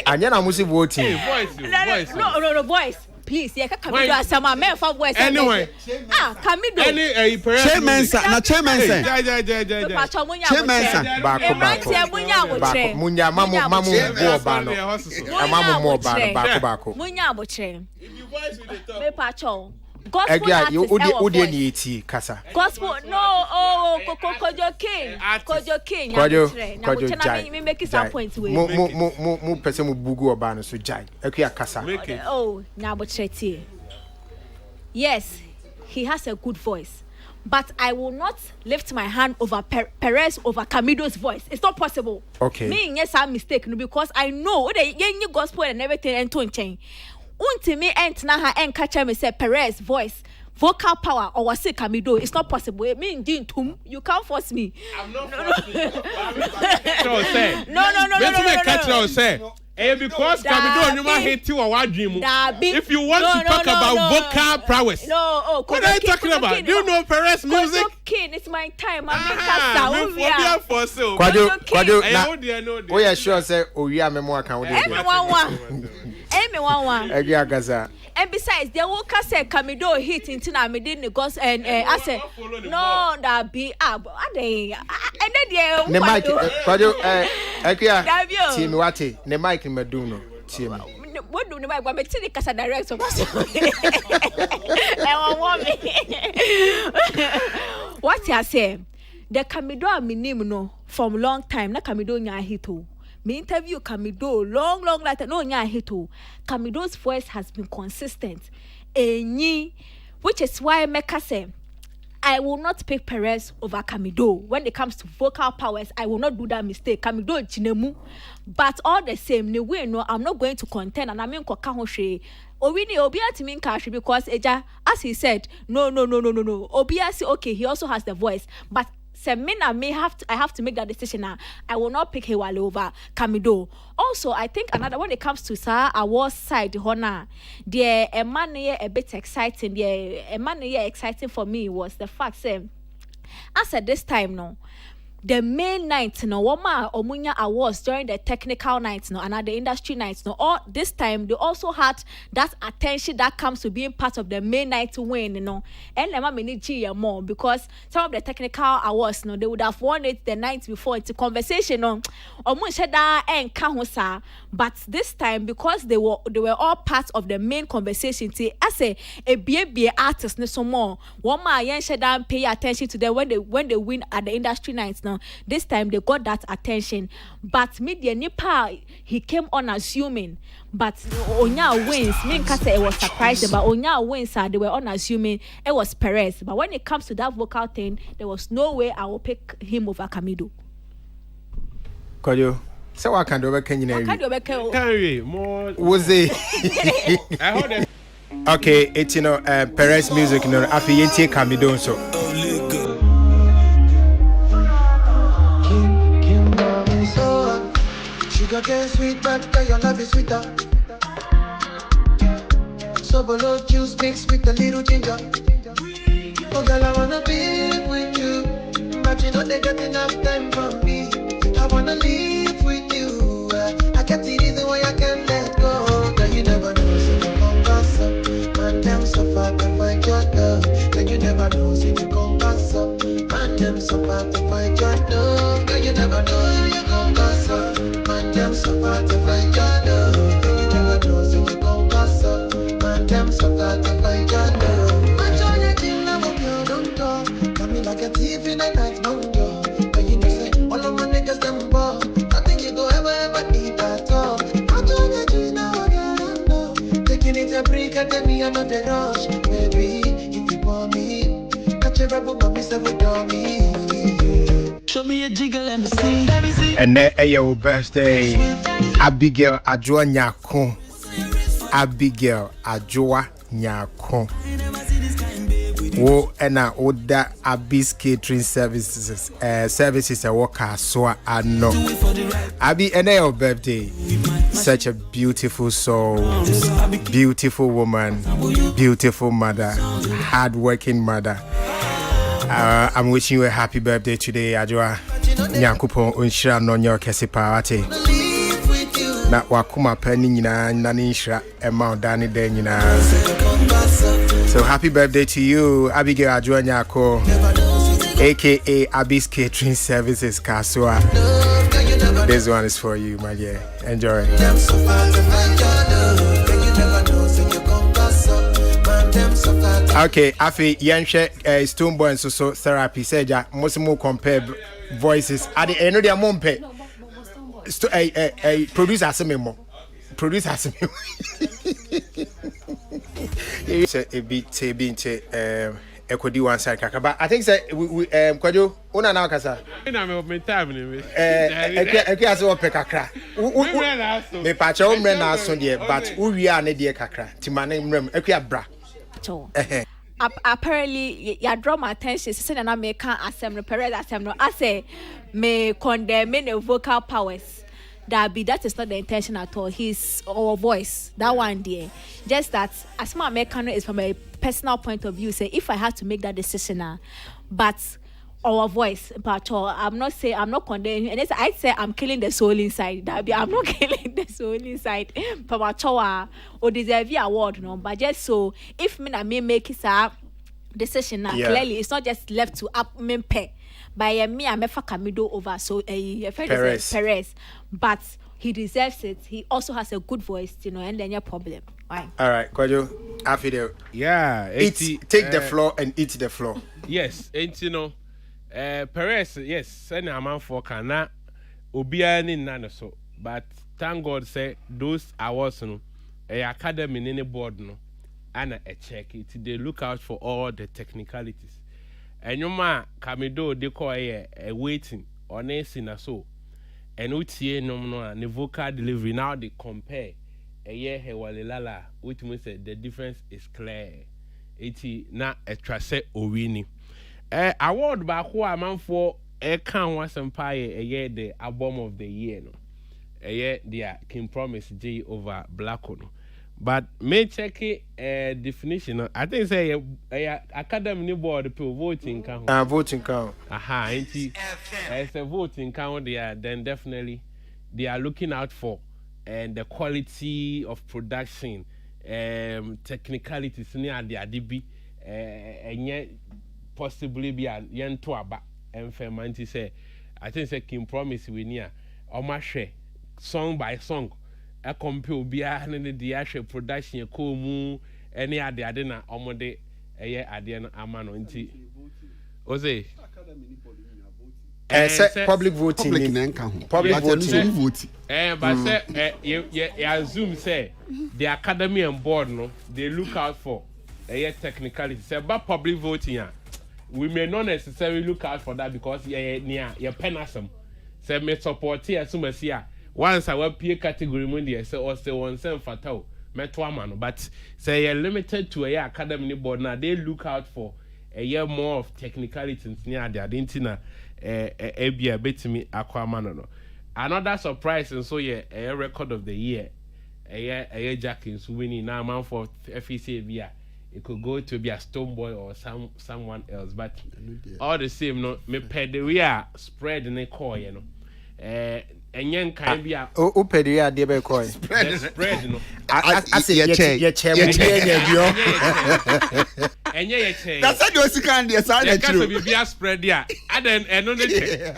And then I'm voting. No, voice. Please, yeah, Camido as some man for voice. Anyway, Camido. Any chairman, na chairman. Munya Gospel kasa. Gospel no Kojo King. Me make some points with. Mo pese mo bugu oba no so jai. Ekuya kasa. Oh, Nyabotre. Yes, he has a good voice. But I will not lift my hand over Perez over Camido's voice. It's not possible. Okay. Me yes, I'm mistaken because I know the gospel and everything and tone change. Untimi entna ha enkacha me say Perez voice vocal power or was it Camido. It's not possible. It mean tum. You can't force me. I'm not forcing you. No. Because Camido you might hate you or what dream. If you want to talk about vocal prowess. What are you talking about? Do you know Perez music? It's my time. I'm Kwado. Oh yeah, sure say Oria memoir can we Everyone. Agaza. And besides, the worker said Camido hit into na me did negos and I said no that be up. And then the mic Kwado Akia team wate the mic meduno team. What do the mic but me see the casa direct so what you say the Camido a minim no from long time na Camido nya hit o. Me interview Camido long later no nya hit o. Camido's voice has been consistent. Which is why Mecca say I will not pick Perez over Camido. When it comes to vocal powers, I will not do that mistake. Camido chinemu. But all the same, no way no, I'm not going to contend and I mean kokahoshe. Owini Obia to mean cash because Eja, as he said, no. Obia say okay, he also has the voice. But Semina I have to make that decision now. I will not pick Hewale over Camido. Also, I think another when it comes to Sir Awards side, Hona, the man a bit exciting. The man exciting for me was the fact say, as at this time no. The main night, no, Woma Omunya Awards during the technical nights, no, and at the industry nights, no, all this time they also had that attention that comes to being part of the main night to win, you know. And Lema Miniji more because some of the technical awards, no, they would have won it the night before. It's a conversation on Omunsheda and Kahusa, but this time because they were all part of the main conversation. I say a BA artist, no so more. Woma Yen Sheda pay attention to them when they win at the industry nights, no. This time they got that attention, but media nipa he came on assuming, but Onya wins. Me Nkasa it was surprising, but Onya wins they were unassuming it was Perez. But when it comes to that vocal thing, there was no way I will pick him over Camido. Koyo, so what can do over Kenya? Carry more. Was it? I heard that. Okay, it's Perez music, after you take Camido so. Sugar cane sweet, but your love is sweeter. So below juice mixed with a little ginger. Oh girl, I wanna be with you, but you know they got enough time from me. I wanna live with you. I can't see reason why I can't let go. never know, see you come pass up. Man, them so far to find your love. Girl, you never know, you come pass up. Man, them so far to find your love. Girl, you never know, see you come pass up. Man, them so far to find your love. Man, join the thing, now I'm your don't talk. Got me like a thief in the night, no door. But you know say, all of my niggas them ball. Nothing you go ever need at all. Man, join the thing, now I'm your don't talk. Taking it a break, and me another rush. Baby, if you want me, catch a rebel, but me say we don't me. Show me a jiggle, let me see. Let me see. And then your birthday, Abigail Adjoa Nyako. Abigail Adjoa Nyako. Wo ena oda Abis Catering Services services a worker so ano. Abi ena your birthday. Such a beautiful soul, beautiful woman, beautiful mother, hardworking mother. I'm wishing you a happy birthday today, Adjoa. Nyankopon unshira no nyo kese paate. Na wakuma pani nyina nani nshira ema dani de nyina. So happy birthday to you, Abigail Adjoa Nyako, aka Abis Catering Services Kasua. This one is for you, my dear. Enjoy. Okay, Afi Yanshe Stone Boy and so therapy said ya most more compare voices. At the end of their mom pay. Producer Asememo. Producer Asememo. It's a bit Ekodi one side kaka, but I think say we Kwajo una na kasa na me time ni eki aso pe kakra me pa cha umre na aso de but uwi a ne de kakra timane mrem eki abra apparently ya draw my attention say na me can asem no parade asem no I say me condemn the vocal powers. That is not the intention at all. His our voice, that one there. Just that as my mechanic is from a personal point of view. Say if I had to make that decision, but our voice, but I'm not condemning. And I say I'm killing the soul inside. I'm not killing the soul inside. Pamachoa or deserve the award, no. But just so if me make it a decision now, clearly it's not just left to up me pay. By me, I'm a Kamido over so Perez, but he deserves it. He also has a good voice, and then your problem. Why? All right, Kwajo, after the take the floor and eat the floor. Yes, and Perez, yes, send a man for Kana, Obiani none so, but thank God say those awards no, a academy in the board no, and a check it. They look out for all the technicalities. And your man Kamido de call a waiting on a sinner so. And utie no the vocal delivery now they compare a year hewalilala, which means the difference is clear. Iti na a trace owini. Award back who a man for a can was empire a year the album of the year no. A year the King Promise J over Black no. But may check it definition. I think say academy board people voting count. Voting count. Aha, as a voting count there, then definitely they are looking out for and the quality of production, technicalities near the ADB, and yet possibly be a young to aba and fermenty say. I think say King Promise we near or my share song by song. A compare be a the actual production mu any ade na omode eye ade na amano nti oze public voting public voting but say you assume say the academy and board no they look out for technicality say but public voting we may not necessarily look out for that because near your penasum say me support here assume see once I will peer category money, say or say one cent fatal, metwamano. But say you're limited to a academy board now. They look out for a year more of technicalities near the identina a bit to me aquamano. Another surprise and so a record of the year. A year Jackins winning now man for FEC via. It could go to be a Stone Boy or someone else, but all the same, no me pay the we are spread in a core, enyen kan bi a o pedi ya de be ko spread no ase ye che mo ye bio enye ye che that's how you see can dey say na true bi bia spread ya aden eno ne che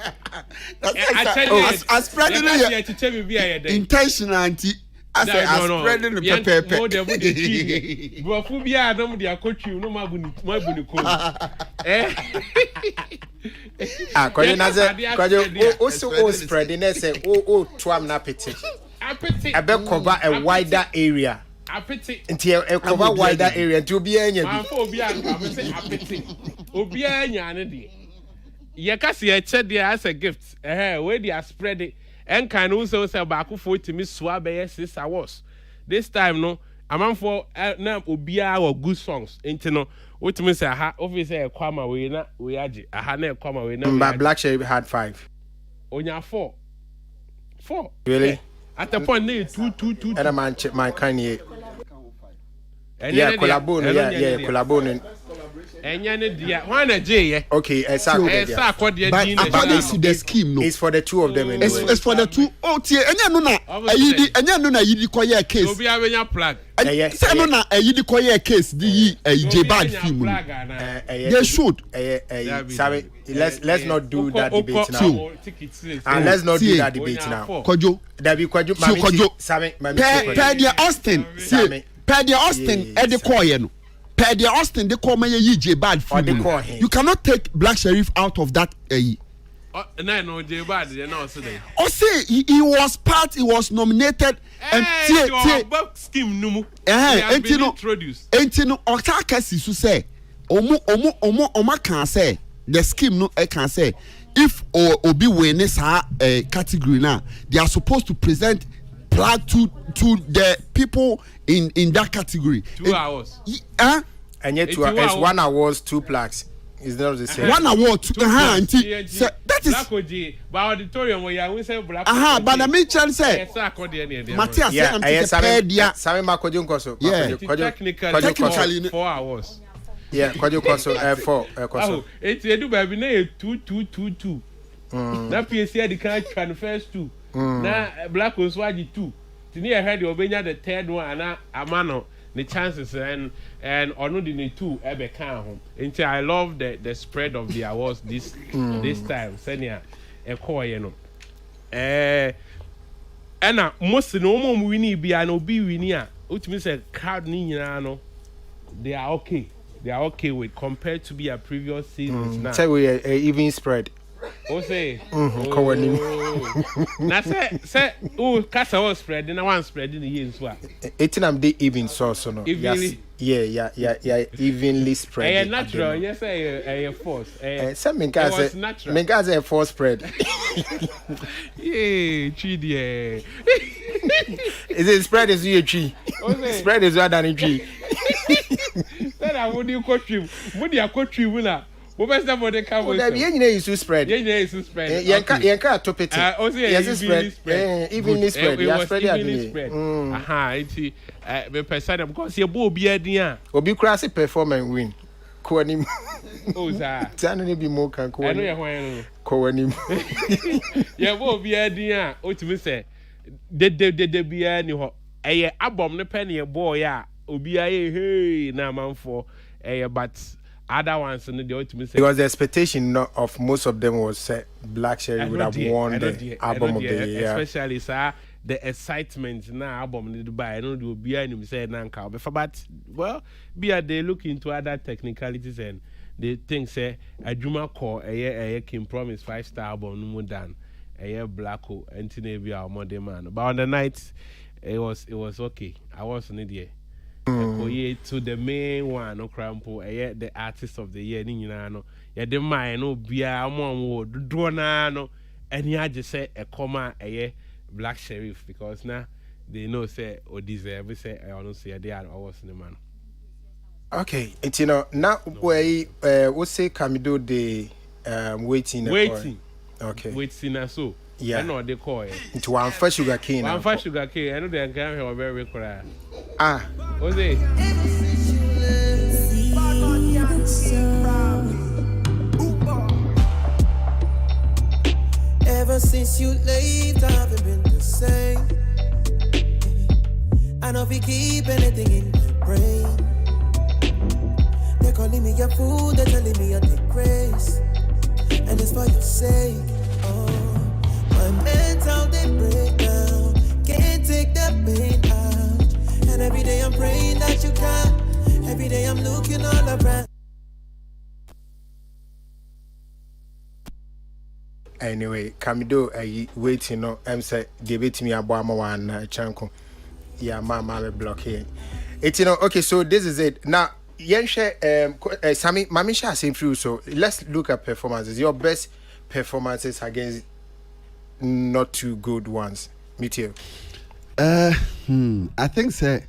that's spreading ye che bi bia ye dey intentional anti as spreading the pepper mo de bro fu bia no mo de akotwi no mabuni ko kwaje na ze kwaje o spreading na say o twam na apete ebe cover a wider area apete nti e cover wider area nti obi anya bi manfo obi aka me say apete obi anya ne de ye ka se ye che de as a gift we dey spread it and kan no say ba ko for timi so be 6 hours this time no amanfo na obi a wa good songs nti no wotimi say aha office e kwama we na we age aha na e kwama we na Black Sherry had 5 onya 4 really at the point they 2 and man kind here yeah collabone enya ne dia wan na je ye okay esa akode but din according to the scheme no it's for the two of them anyway. It's for the two tie enya no na ayidi enya no na yidi koye case obi abenya plug say no na ayidi koye case di yi bad film they should sorry let's not do that debate now and let's not do that debate now kojo sorry Pedia Austin see Pedia Austin e de koye no Pedia Austin they call me a bad film. You cannot take Black Sheriff out of that. No, J bad. Oh, say he was part. He was nominated. And scheme numu. Introduced. Entino Otakasi to say, Omo can say the scheme no. I can say if Obi Wenes a category now, they are supposed to present plug to the people in that category. 2 hours. And yet it's 1 hour 2 plaques. Is not the same. 1 hour 2 that is Black OG. But auditorium where we say Black. But I mean say Matthias yeah. Sami Makojo Nkoso. Yeah. Technically 4 hours. Yeah, Kojo Koso 4 Koso. It's edu baby na 2. Na PSC the can transfers 2. Na Black Oswaji 2. Tini I heard you obenya the third one and amano the chances and ono the 2 ebe kan ho. Nti I love the spread of the awards this time. Senior e koye no. Ena most no mo wini bia na obi wini a utimi say crowd ni nyina no they are okay. They are okay with compared to be a previous seasons now. Say we even spread. O say na say kasa was spread na one spread in the year so. Etinam dey even so no. Evenly. Yeah, evenly spread. Natural, yes, a force. Some men say a force spread. Yeah, tree. Is it spread is you a tree? Spread is rather than a tree. Then I would you coach you. Would you coach you winner? What best about the cover? You to spread. You spread. Yanka top it. Yes, spread. Evenly spread. Yeah, spread. Aha, it's me person because you bo be dia. Obi kura se perform and win. Ko anim. Oh za. Tana ne bi mo kan ko. I know you hwan. Ko anim. Yeah, bo be dia. O timi say de bia ni ho. Eye abom ne pen boy a obi aye hey na manfo but other ones in the ultimate because the expectation of most of them was Black Sherry would have won the album of the year, especially the excitement now album in Dubai. I know will be any say nanka but well they look into other technicalities and they think say a Juma call a Kim Promise 5-star album no done a Blacko and Tinevia our modern man but on the night it was okay. I was an idiot. To the main one, no crampo, the artist of the year, no, the man, no beer, no, and he had just said a comma, Black Sheriff because now they know say or deserve say I don't say they are always in the man. Okay, it's now what say can we do the waiting. Okay, waiting so. Yeah, I know they call it. Into one first sugar cane. One first sugar cane. I know they can have very cry. What's it? Ever Ever since you left, I haven't been the same. I know if you keep anything in my brain. They're calling me a fool, they're telling me I take grace. And it's for your sake. Oh, my mental they break down. Can't take that pain out. And every day I'm praying that you can. Every day I'm looking all around. Anyway, Kamido, waiting, no, I'm say, give it to me a bomb one, chanko. Yeah, my block here. It's, okay, so this is it. Now, Yenshe, Sammy, Mamisha same through, so let's look at performances. Your best performances against not too good ones. Me too. I think, sir,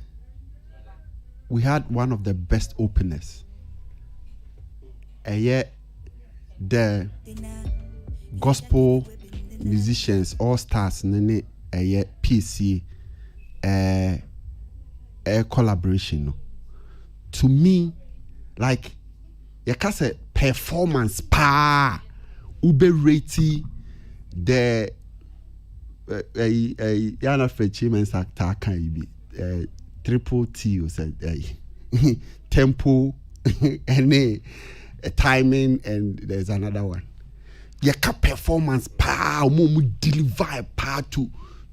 we had one of the best openers. And yet, the gospel musicians, all stars, nene, PC, collaboration. To me, like, you can say performance, ube rate the yana achievements actor can be triple T or say tempo and timing, and there's another one. You can performance deliver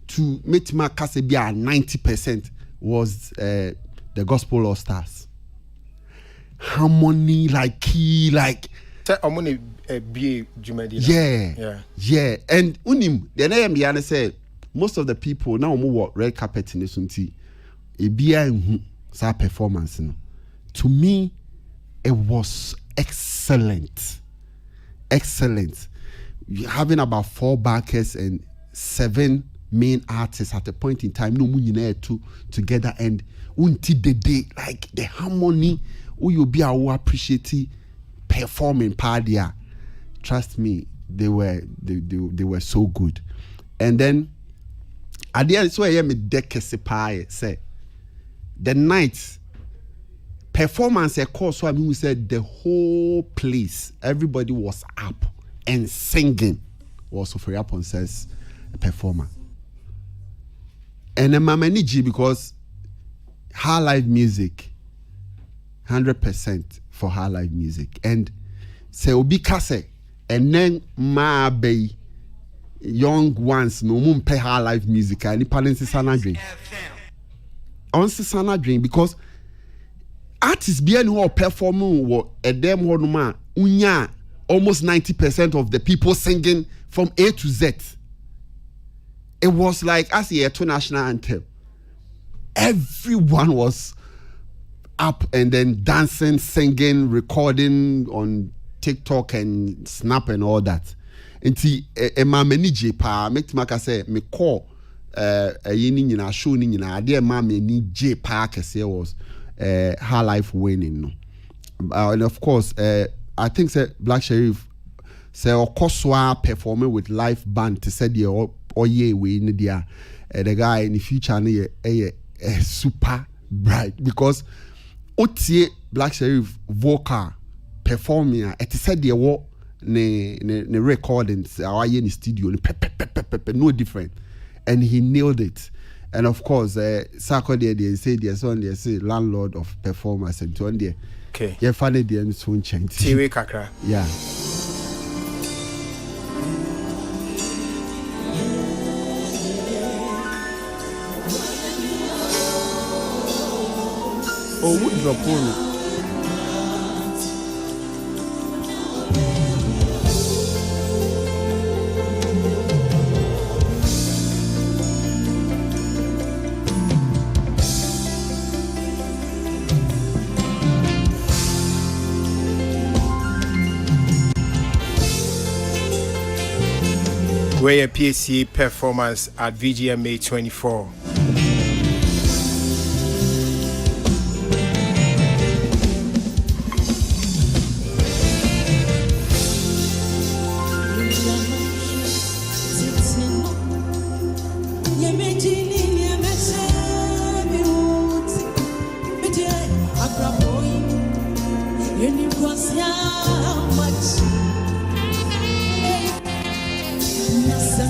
to make my case be 90% was the gospel all stars. Harmony, like key, like harmony be Jumedi. Yeah. And unim the name Biana said most of the people now more red carpet in this unti a beer sa performance. No. To me, it was excellent. Having about 4 backers and 7 main artists at a point in time, no money together, and until the day, like the harmony, you be our appreciate performing pardia. Trust me, they were so good. And then at the end, so I am a deck say the night performance, of course, so I mean, we said the whole place, everybody was up and singing. Was Sophia Ponce's performer. And then Mama Niji, because her live music, 100% for her live music. And say obi kase, and then ma be young ones no mun pay her live music. And the parents is sana dream. On sana dream because artists being who are performing what a damn one man unya almost 90% of the people singing from A to Z. It was like as a national anthem. Everyone was up and then dancing, singing, recording on TikTok and Snap and all that. Nti ma manage pa make maka say me call yini nyina show ni nyina ade ma manage pa kese was her life winning no. And of course I think say Black Sheriff say okoswa performing with live band to say the oye we in there the guy in the future na super bright because otie Black Sheriff vocal performing it said the wo ne recordings our in the studio no different, and he nailed it. And of course Sako they say there's one they say landlord of performers and one there okay yeah funny the soon change TV kakra yeah. Oh, would drop on. Where a PSC performance at VGMA 24. Nossa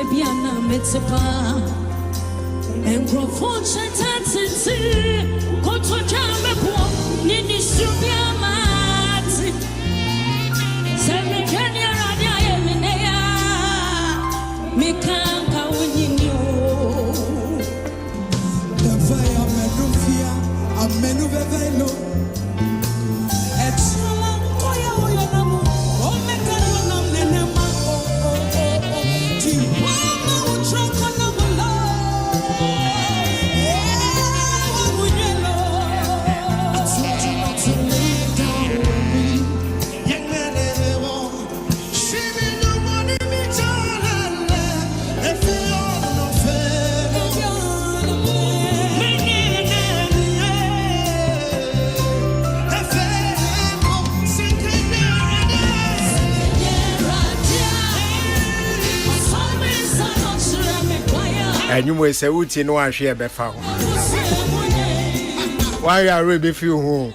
baby ana metsepa engrofon chantatsi koto jambe po nini subia mati seme kenya radia yemeneya mikanka wonyinyo the fire medufia amenu vevelo excellent koya oyanamu o mekano nam nenema ti mama utroko na bala wunyelo atsuti not to lay down me young man ewo she be no money me chalala if you all no fair and you may say, "Would you know I share befa?" Why are we be few home?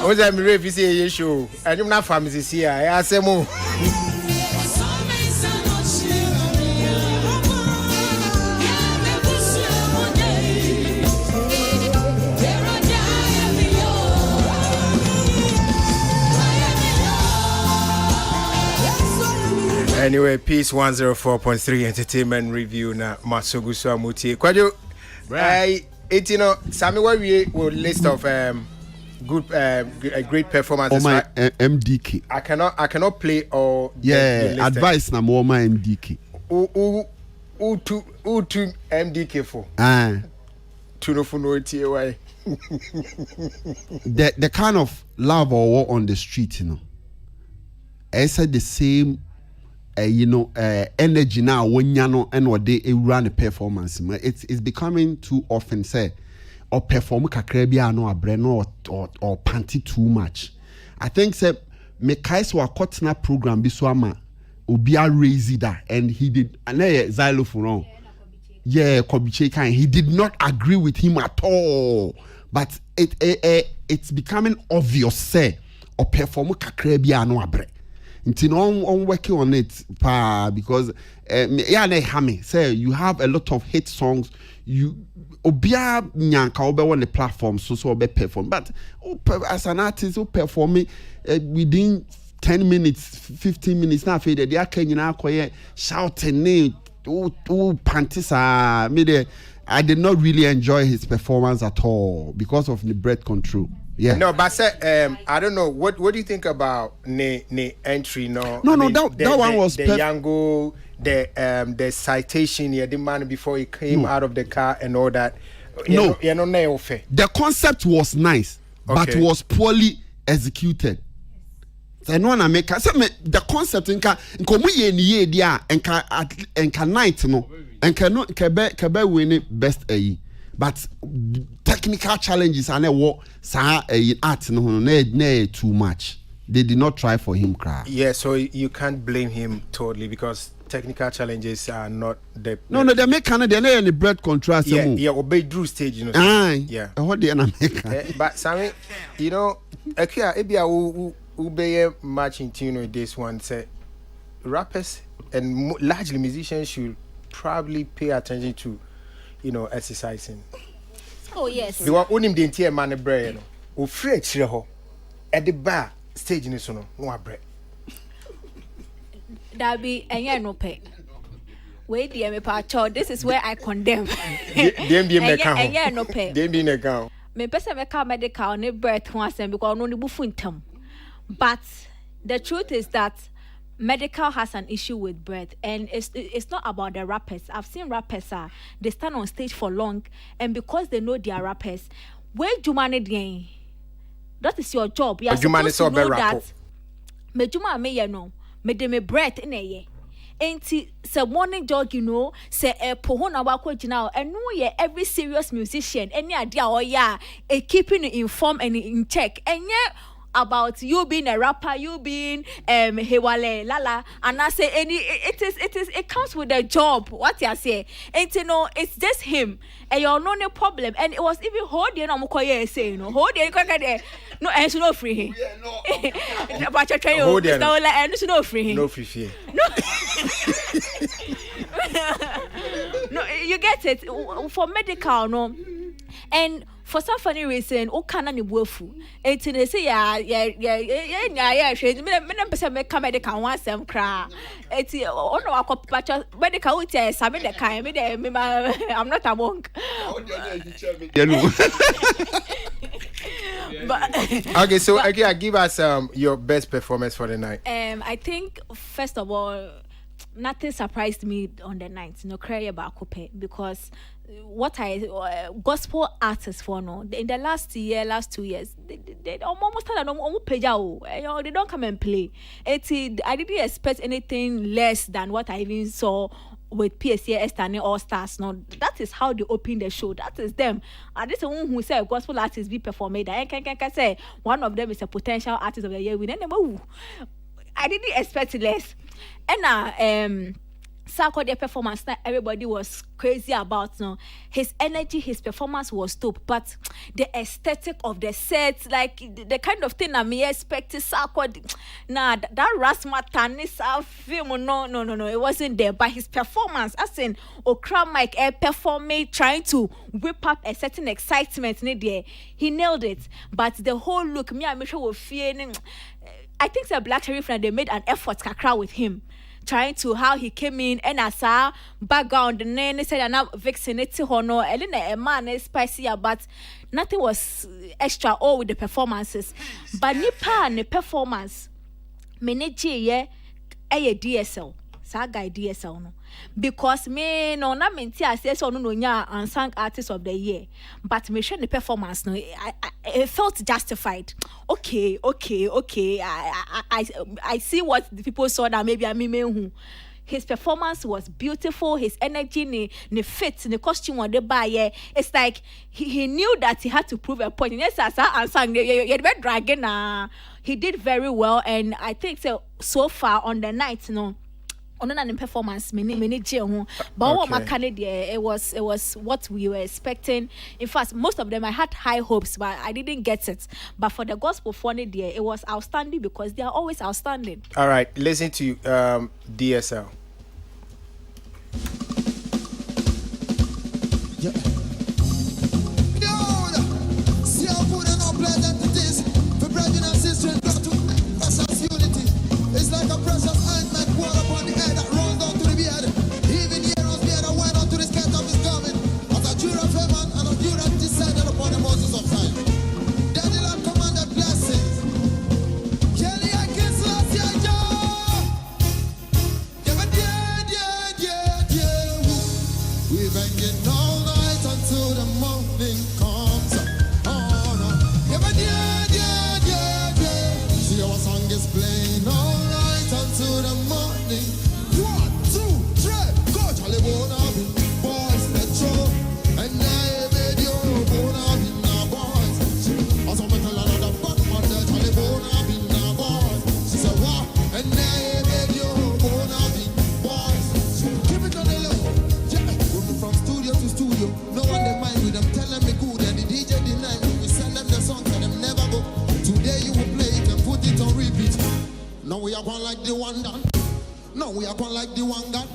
Was I me if say you show? And you not family here. I say more. Anyway, Peace 104.3 Entertainment Review na Masogusu Amuti. Kwajo, you know, Sammy, what we will list of good, great performances. Oh my MDK. I cannot play all. Yeah, advice na more my MDK. Who to MDK for? To no for no TY. The kind of love or war on the street, you know. I said the same. Energy now when you know and what they run a performance. It's becoming too often say or perform kakrebia no abreno or panty too much. I think say me kaiswa kotna program biswama obia raised that and he did xylophone. Yeah, Kobiche kind. He did not agree with him at all. But it's becoming obvious say or perform kakrebia no abre. I'm working on it because say you have a lot of hit songs. You obia nyanka obe on the platform so obe perform. But as an artist, performing within 10 minutes, 15 minutes now faded. They are shouting panties I did not really enjoy his performance at all because of the breath control. Yeah. No, but I don't know. What do you think about ne entry? No, that one was the Yango, the citation. Yeah, the man before he came out of the car and all that. The concept was nice, but was poorly executed. The concept in night no and cannot win it best but technical challenges are what art no too much. They did not try for him cry. Yeah, so you can't blame him totally because technical challenges are not the they make Canada any bread contrast. Obey Drew stage, you know. Yeah. What they make. But Sammy, you know, who be matching tune with this one say rappers and largely musicians should probably pay attention to, you know, exercising. Oh yes. Because onim the entire man bread, no. O free chire ho. At the bar stage ni so no abre. That be enye no pay. Wait the me pa cho. This is where I condemn. Dem be me kan. Enye no pay. Dem be me kan. Me pese me ka medical ne birth ho asem because no ni bufu ntam. But the truth is that medical has an issue with breath, and it's not about the rappers. I've seen rappers they stand on stage for long, and because they know they are rappers, where Jumane that is your job. You are supposed to know that. Me Juma me no me de me breath in a ye. Ain't say morning jog, you know, say pohona wako jina and no ye every serious musician any idea or keeping you informed and in check and about you being a rapper, you being hewale lala, and I say it comes with the job. What you say? And you know, it's just him, and you're no problem. And it was even holding on Mukoye say, you know, holding no, and no free. But you're trying to no free. No free. No. No, you get it for medical, no, and for some funny reason, o kana ni bofu. Eti they say yeah. Me person make come medical one sem cra. Eti ono akọ medical uti sabi the kind. I'm not a monk. But okay, so again, give us your best performance for the night. I think first of all, nothing surprised me on the night. No cry about coupe because what I gospel artists for no in the last 2 years they almost they don't come and play. I didn't expect anything less than what I even saw with PSA Estani All Stars. No, that is how they open the show. That is them. And this is one who say gospel artists be performed. I can say one of them is a potential artist of the year winner. I didn't expect less. And Sako their performance that everybody was crazy about. No, his energy, his performance was dope, but the aesthetic of the set, like the kind of thing I may expect Sako. Nah, that Rasmatanis film, no, it wasn't there. But his performance, as in Okra Mike performing, trying to whip up a certain excitement in there, he nailed it. But the whole look, me and Michelle were feeling. I think the Black Sheriff they made an effort to cry with him. Trying to how he came in and I saw background and then they said I'm not vaccinated honor and then a man is spicy but nothing was extra all with the performances but nipa and the performance manage a DSL saga DSL no because me no na menti as so no nya unsung artist of the year but me share the performance no I felt justified. Okay I see what the people saw that maybe I mean his performance was beautiful, his energy ne fit the costume on the buy it's like he knew that he had to prove a point. Yes as unsung you been dragging he did very well and I think so far on the night on an performance many but what my candidate it was what we were expecting. In fact, most of them I had high hopes but I didn't get it. But for the gospel funny there it was outstanding because they are always outstanding. All right, listen to DSL. Yeah. See how good and how pleasant it is for brethren and sisters to precious unity. It's like a precious ointment poured upon the head that rolls down to the beard. Even Aaron's beard that went on to the skirt of his garment. As a dew of heaven and a dew that descended upon the Moses of Zion. Then the Lord commanded blessings. Kelly, I kiss last year, Joe. Give it, yeah. We've been getting all night until the morning comes. Oh, no. Give it, yeah. See our song is playing all night until the morning. 1, 2, 3, go. Charlie Bonabi, boys, Metro. And I made you Bonabi, now boys. Also, make a lot of the fuck on the Charlie Bonabi, now boys. She said, what? And I made you Bonabi, boys. Keep it on the low. Yeah, moving from studio to studio. No one they mind with them, tell them me good. And the DJ deny me. We send them the songs and them never go. Today you will play it and put it on repeat. Now we are going like the one done. Now we are going like the one God.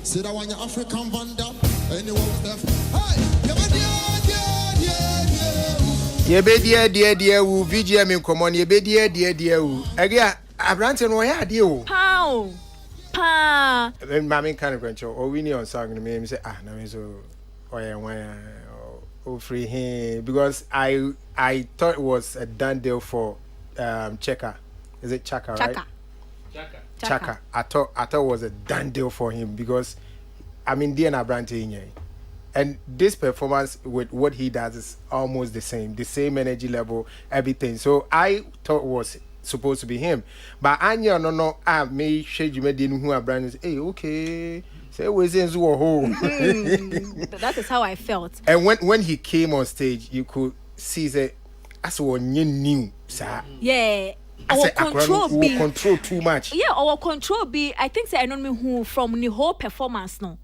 See that one your African banda. Anyone with them. Hey, dear, who VGMA common, ye be dear, who again. Abranton, why are you? Pow. Then mammy kind of control or winning on song and me say, no, so or free him because I thought it was a done deal for Chaka. Is it Chaka, right? Chaka. I thought it was a done deal for him because I mean Diana Brantin. And this performance with what he does is almost the same energy level, everything. So I thought it was supposed to be him. But Anya no me shade you made who are brand hey okay. Say we in home. That is how I felt. And when he came on stage, you could see that as one you knew, sir. Yeah. Our control too much. Yeah, our control be I think say I know me who from the whole performance no.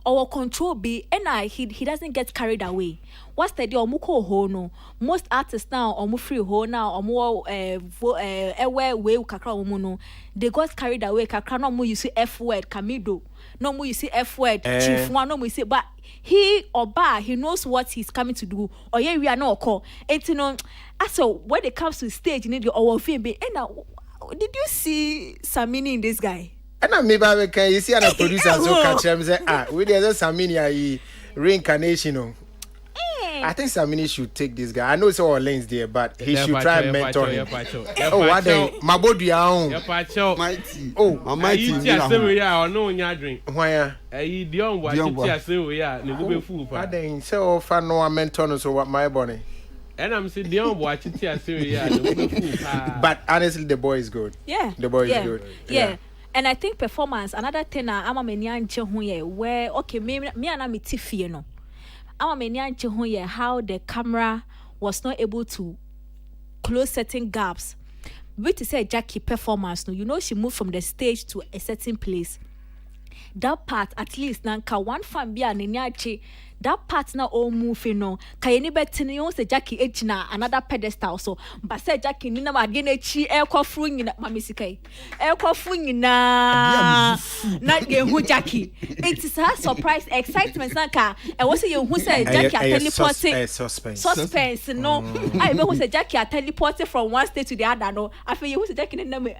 Our control be and he doesn't get carried away. What's the deal? Omuko ho no. Most artists now omu free ho now omu way kakra omu no. They got carried away. Kakra no mu you see F word kamido. No mu you see F word chief one no mu you see. But he he knows what he's coming to do. Or yeah we are not call. And you know, so when it comes to stage, you need your our film be. And now, did you see some meaning in this guy? And I'm maybe can you see a producer so catch him say we there's some meaning reincarnation. I think Samini should take this guy. I know it's all lanes there, but he should try and mentor him. Oh, what then? My body, Mighty. Oh, my mighty. No, drink. Why? You don't watch it. We are. You fool. I then so far no mentor so what my bonnet. And I'm saying, don't watch it. But honestly, the boy is good. Yeah, the boy is good. Yeah. And I think performance. Another thing, I'm a many where okay, me and I'm Tiffy, you know. Our many how the camera was not able to close certain gaps. But to say Jackie performance, no, you know she moved from the stage to a certain place. That part at least nanka one fan be an that part na all move no. Kayeni betini you say Jackie ejina another pedestal so. But say Jackie ni na magene chi aircraft ring na mamisika. Aircraft ring na ge hu Jackie. It is a surprise excitement nanka. And what say you who say Jackie are teleporting suspense no. I be who say Jackie are teleporting from one state to the other no. I feel you who say Jackie ni na me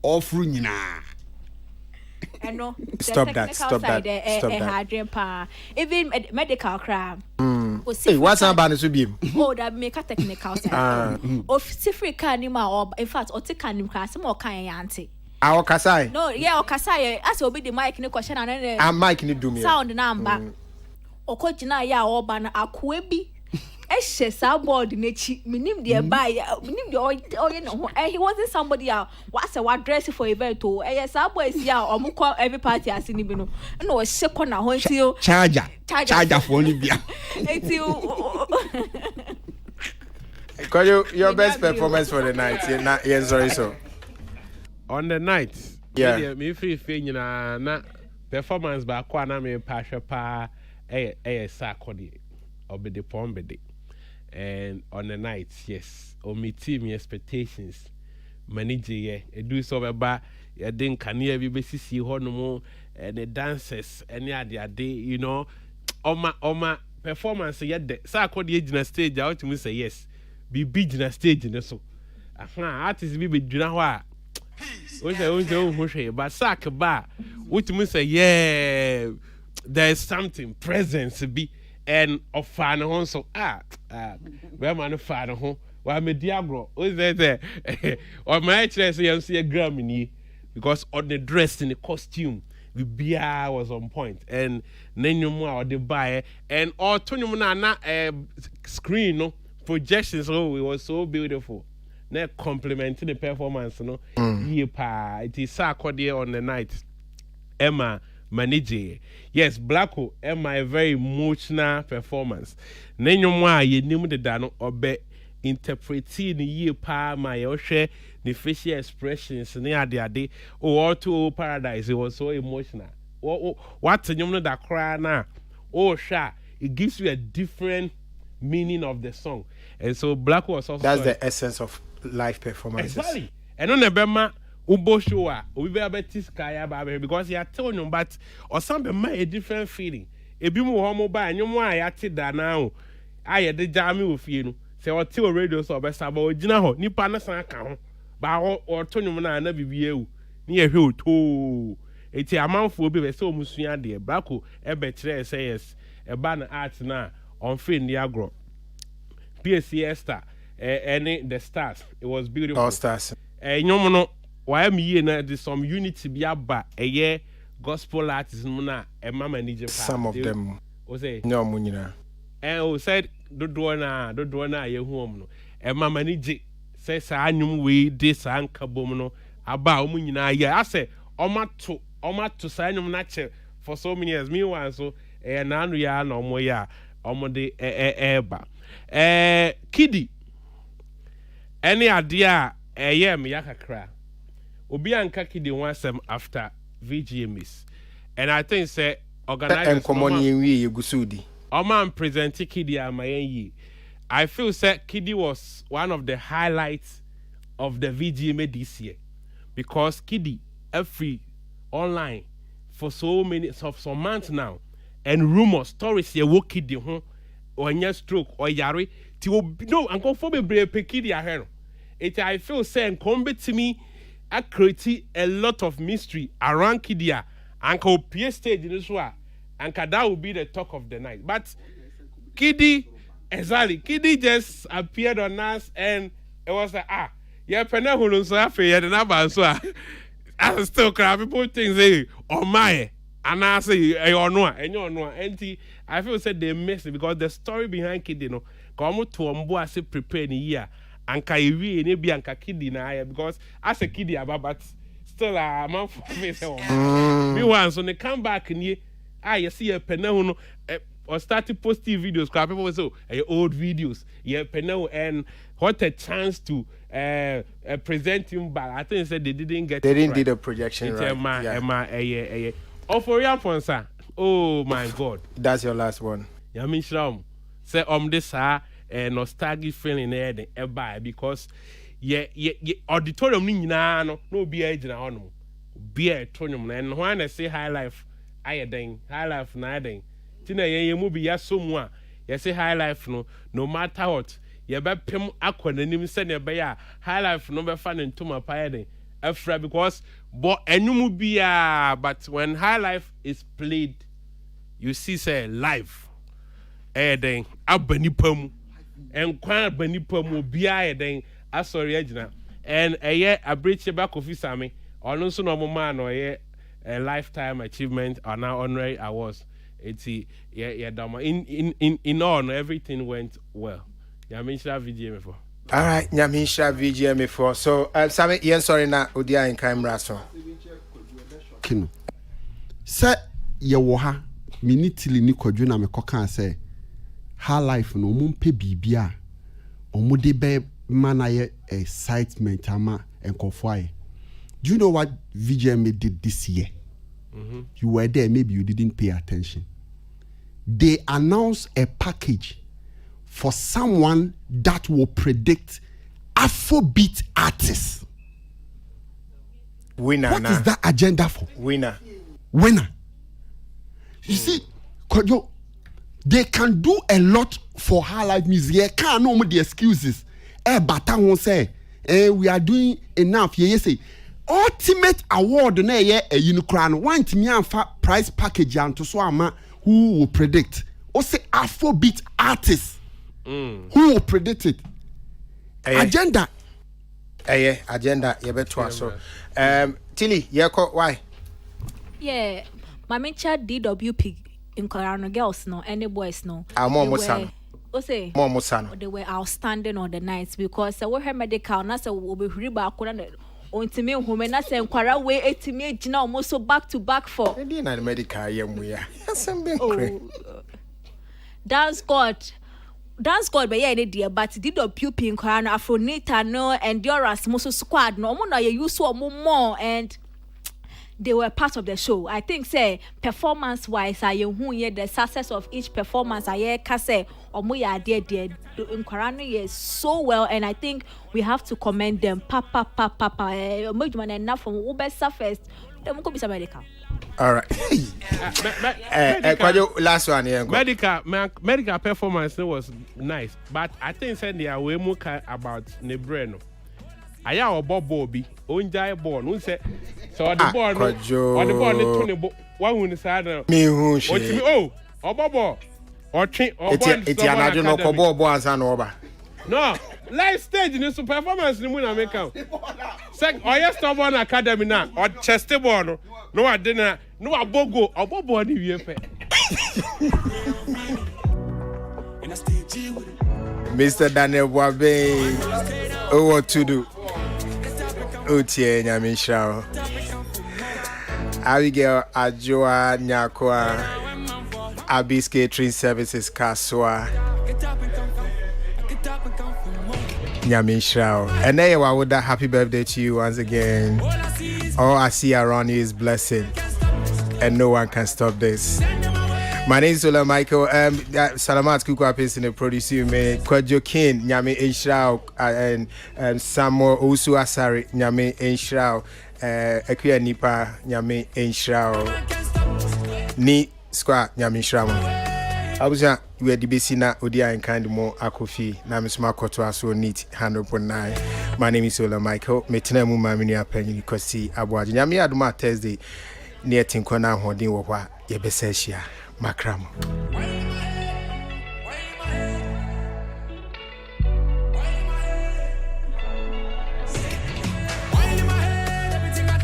off ring na. No, stop that. Even medical crime. Hey, what's about this with him? Oh, that make a technical side. Of Africa anima or in fact, or take an class more kind auntie. Our Kasai. No, yeah, or Kasai. As will be the mic in the question and then Mike need do me. Sound number. Or Kojina ya or ban a quebi. Eshe sabord nechi minim de buy minim de you know he wasn't somebody what's a dress for event to sabo is ya omuko every party asini bi no no sheko na ho nti charger for Libya nti your best performance for the night yeah sorry so on the night yeah me free nyina na performance ba kwa na me pa hwe pa sakodi obede pombede. And on the night, yes, on me team expectations, manager, do so about I didn't can you basis see no and the dancers any other day, you know, on my performance yet the Sarkodi in a stage out to me say yes, be big in a stage in so. Artists be Junawa. But Sark bar, which me say, yeah, there's something presence be. And of fan home so where man fan home why me diagro who's there or my church you see a Grammy because on the dress in the costume the beer was on point and then you more the buy and all 20 na screen no projections oh it was so beautiful na complimenting the performance no it is Saturday on the night Emma manager. Yes, Blacko Emma a very emotional performance. Nenyomwa ye nim de da no obe interpreting ye pa my ohwe the facial expressions ne ade all to paradise it was so emotional. What nyom no da kra na it gives you a different meaning of the song. And so Blacko was also that's the essence of live performances. Exactly. And on the bema Ubo show we be able to sky because you are telling you but or something a different feeling. If you move home by and you want I that now I had the jammy with you say or till radio so best about Jinaho Nipa na san ka ba or Tony na na bibie near hill to it's a man for be so musua de Blacko e be kire say yes e ba na art na on fin the agro PSC Esther any the stars it was beautiful all stars no why me na there's some unity be aba a gospel artists na e mama nije some of them o say no munyina and o said do na ye hu no e mama nije say sa anyum we this anka bom no aba o munyina ye ase o mato sa anyum na che for so many years me one so na anu ya na omo ya omo de ba kidi any idea me yakakra Obi anka kidi one sem after VGMAs And I think say organizers and common we gusudi. Oman present Kiddy Amayenyi. I feel that Kiddy was one of the highlights of the VGMA this year because Kiddy every online for so many of some months now and rumors stories here wo Kiddy or nya stroke or yari ti no anko for be brave Kiddy ahero. It I feel say come to me I create a lot of mystery around Kiddy anko PA stage in this one and that will be the talk of the night. But Kiddy, exactly, Kiddy just appeared on us and it was like, yeah, Penahulun so happy, yeah, the number so I still cry. People think, say, oh my, and I say, or no, and you know, and I feel said they missed it because the story behind Kiddy, no, come to Ombo, say, prepare in a year, and Kaiwi, and maybe and Kiddy now, because as a Kiddy, but still, I'm out for me. Me once, when they come back in here. You see a Penel or started posting videos. People will say, old videos. Yeah, Penel, and what a chance to present him back. I think said they didn't get. They didn't do the projection right. Yeah. Oh, for your sponsor. Oh my God. That's your last one. Yeah, me shram. Say this nostalgic feeling there the buy because yeah auditorium ni nyina no be a jina hono. Be a tonium and when I say high life. High life na den tina ye mu bi ya so mu a ye say high life no matter what ye be pem akwanim se ne be ya high life no be fa ne ntoma pa den afra because but enum bi but when high life is played you see say live den abani pam enkwan abani pam obi den asori agina and abreche back office ame ono so no mo man no ye a lifetime achievement or now honorary awards. It's in all everything went well. Nyamisha VGMA for. All right, Nyamisha VGMA for. So Sammy, sorry na odia in camera so. Kino. Say ye wo ha minitili ni kwadwo na mekoka say her life no mumpe bibia omude be manaye excitement ama enkofo aye. Do you know what VGMA did this year? Mm-hmm. You were there, maybe you didn't pay attention. They announced a package for someone that will predict Afrobeat artists. Winner. What is that agenda for? Winner. You see, Kojo, they can do a lot for high life music. They can't know the excuses. Bata won't say, we are doing enough. Yes, say. Ultimate award na ye a unicron want me and price package and to so ama who will predict or say Afrobeat artists who will predict it agenda agenda ye beto so Tilly ye why my mentor DWP in Corano girls no any boys no they were outstanding on the nights because we were medical na say we be huri ba ontime home na se nkwara we etime gina almost so back to back for e na medical yam ya dance god be yeah dey but did of pupil nkwara no afronita no endurance mo so squad no mo na ye use more and they were part of the show. I think say performance wise I the success of each performance I say omo ya there Nkorano is so well and I think we have to commend them papa enough from Uber surface them could be some medical. All right. Last one here. Medical performance was nice, but I think say they are way more about Nebreno. I am a Bobby, Onjai born. Who said so? The born, or the born, the Tony, one who is either me who or Bobo, or Chin, or it's another no Bobo as an over. No, live stage in this performance in the moon. I make out. Sec, or yes, stubborn academy now, or Chesterborn. No, I didn't. No, a Bogo, or Bobo, Mr. Daniel Wabe, what to do? Utie Nyamisha Abigail Ajoa Nyakwa Abyss Catering Services Kaswa Nyamisha. And then I would happy birthday to you once again. All I see around you is blessing. and no one can stop this. My name is Ola Michael. Salamat Kukwa Pace in the producer me Kwadjo King Nyame Enshirao and Samuel Osu Asari Nyame Enshirao Ekuya Nipa Nyame Enshirao Ni Squad Nyame Enshirao. Abuja we are the basina Odia and kind more Akofi na Misma Koto so neat 100.9. My name is Ola Michael. Metena mu mamini apenyi kosi Abuja. Nyame aduma Thursday near Tinkona Hodin wa Yebeseshia Makramo.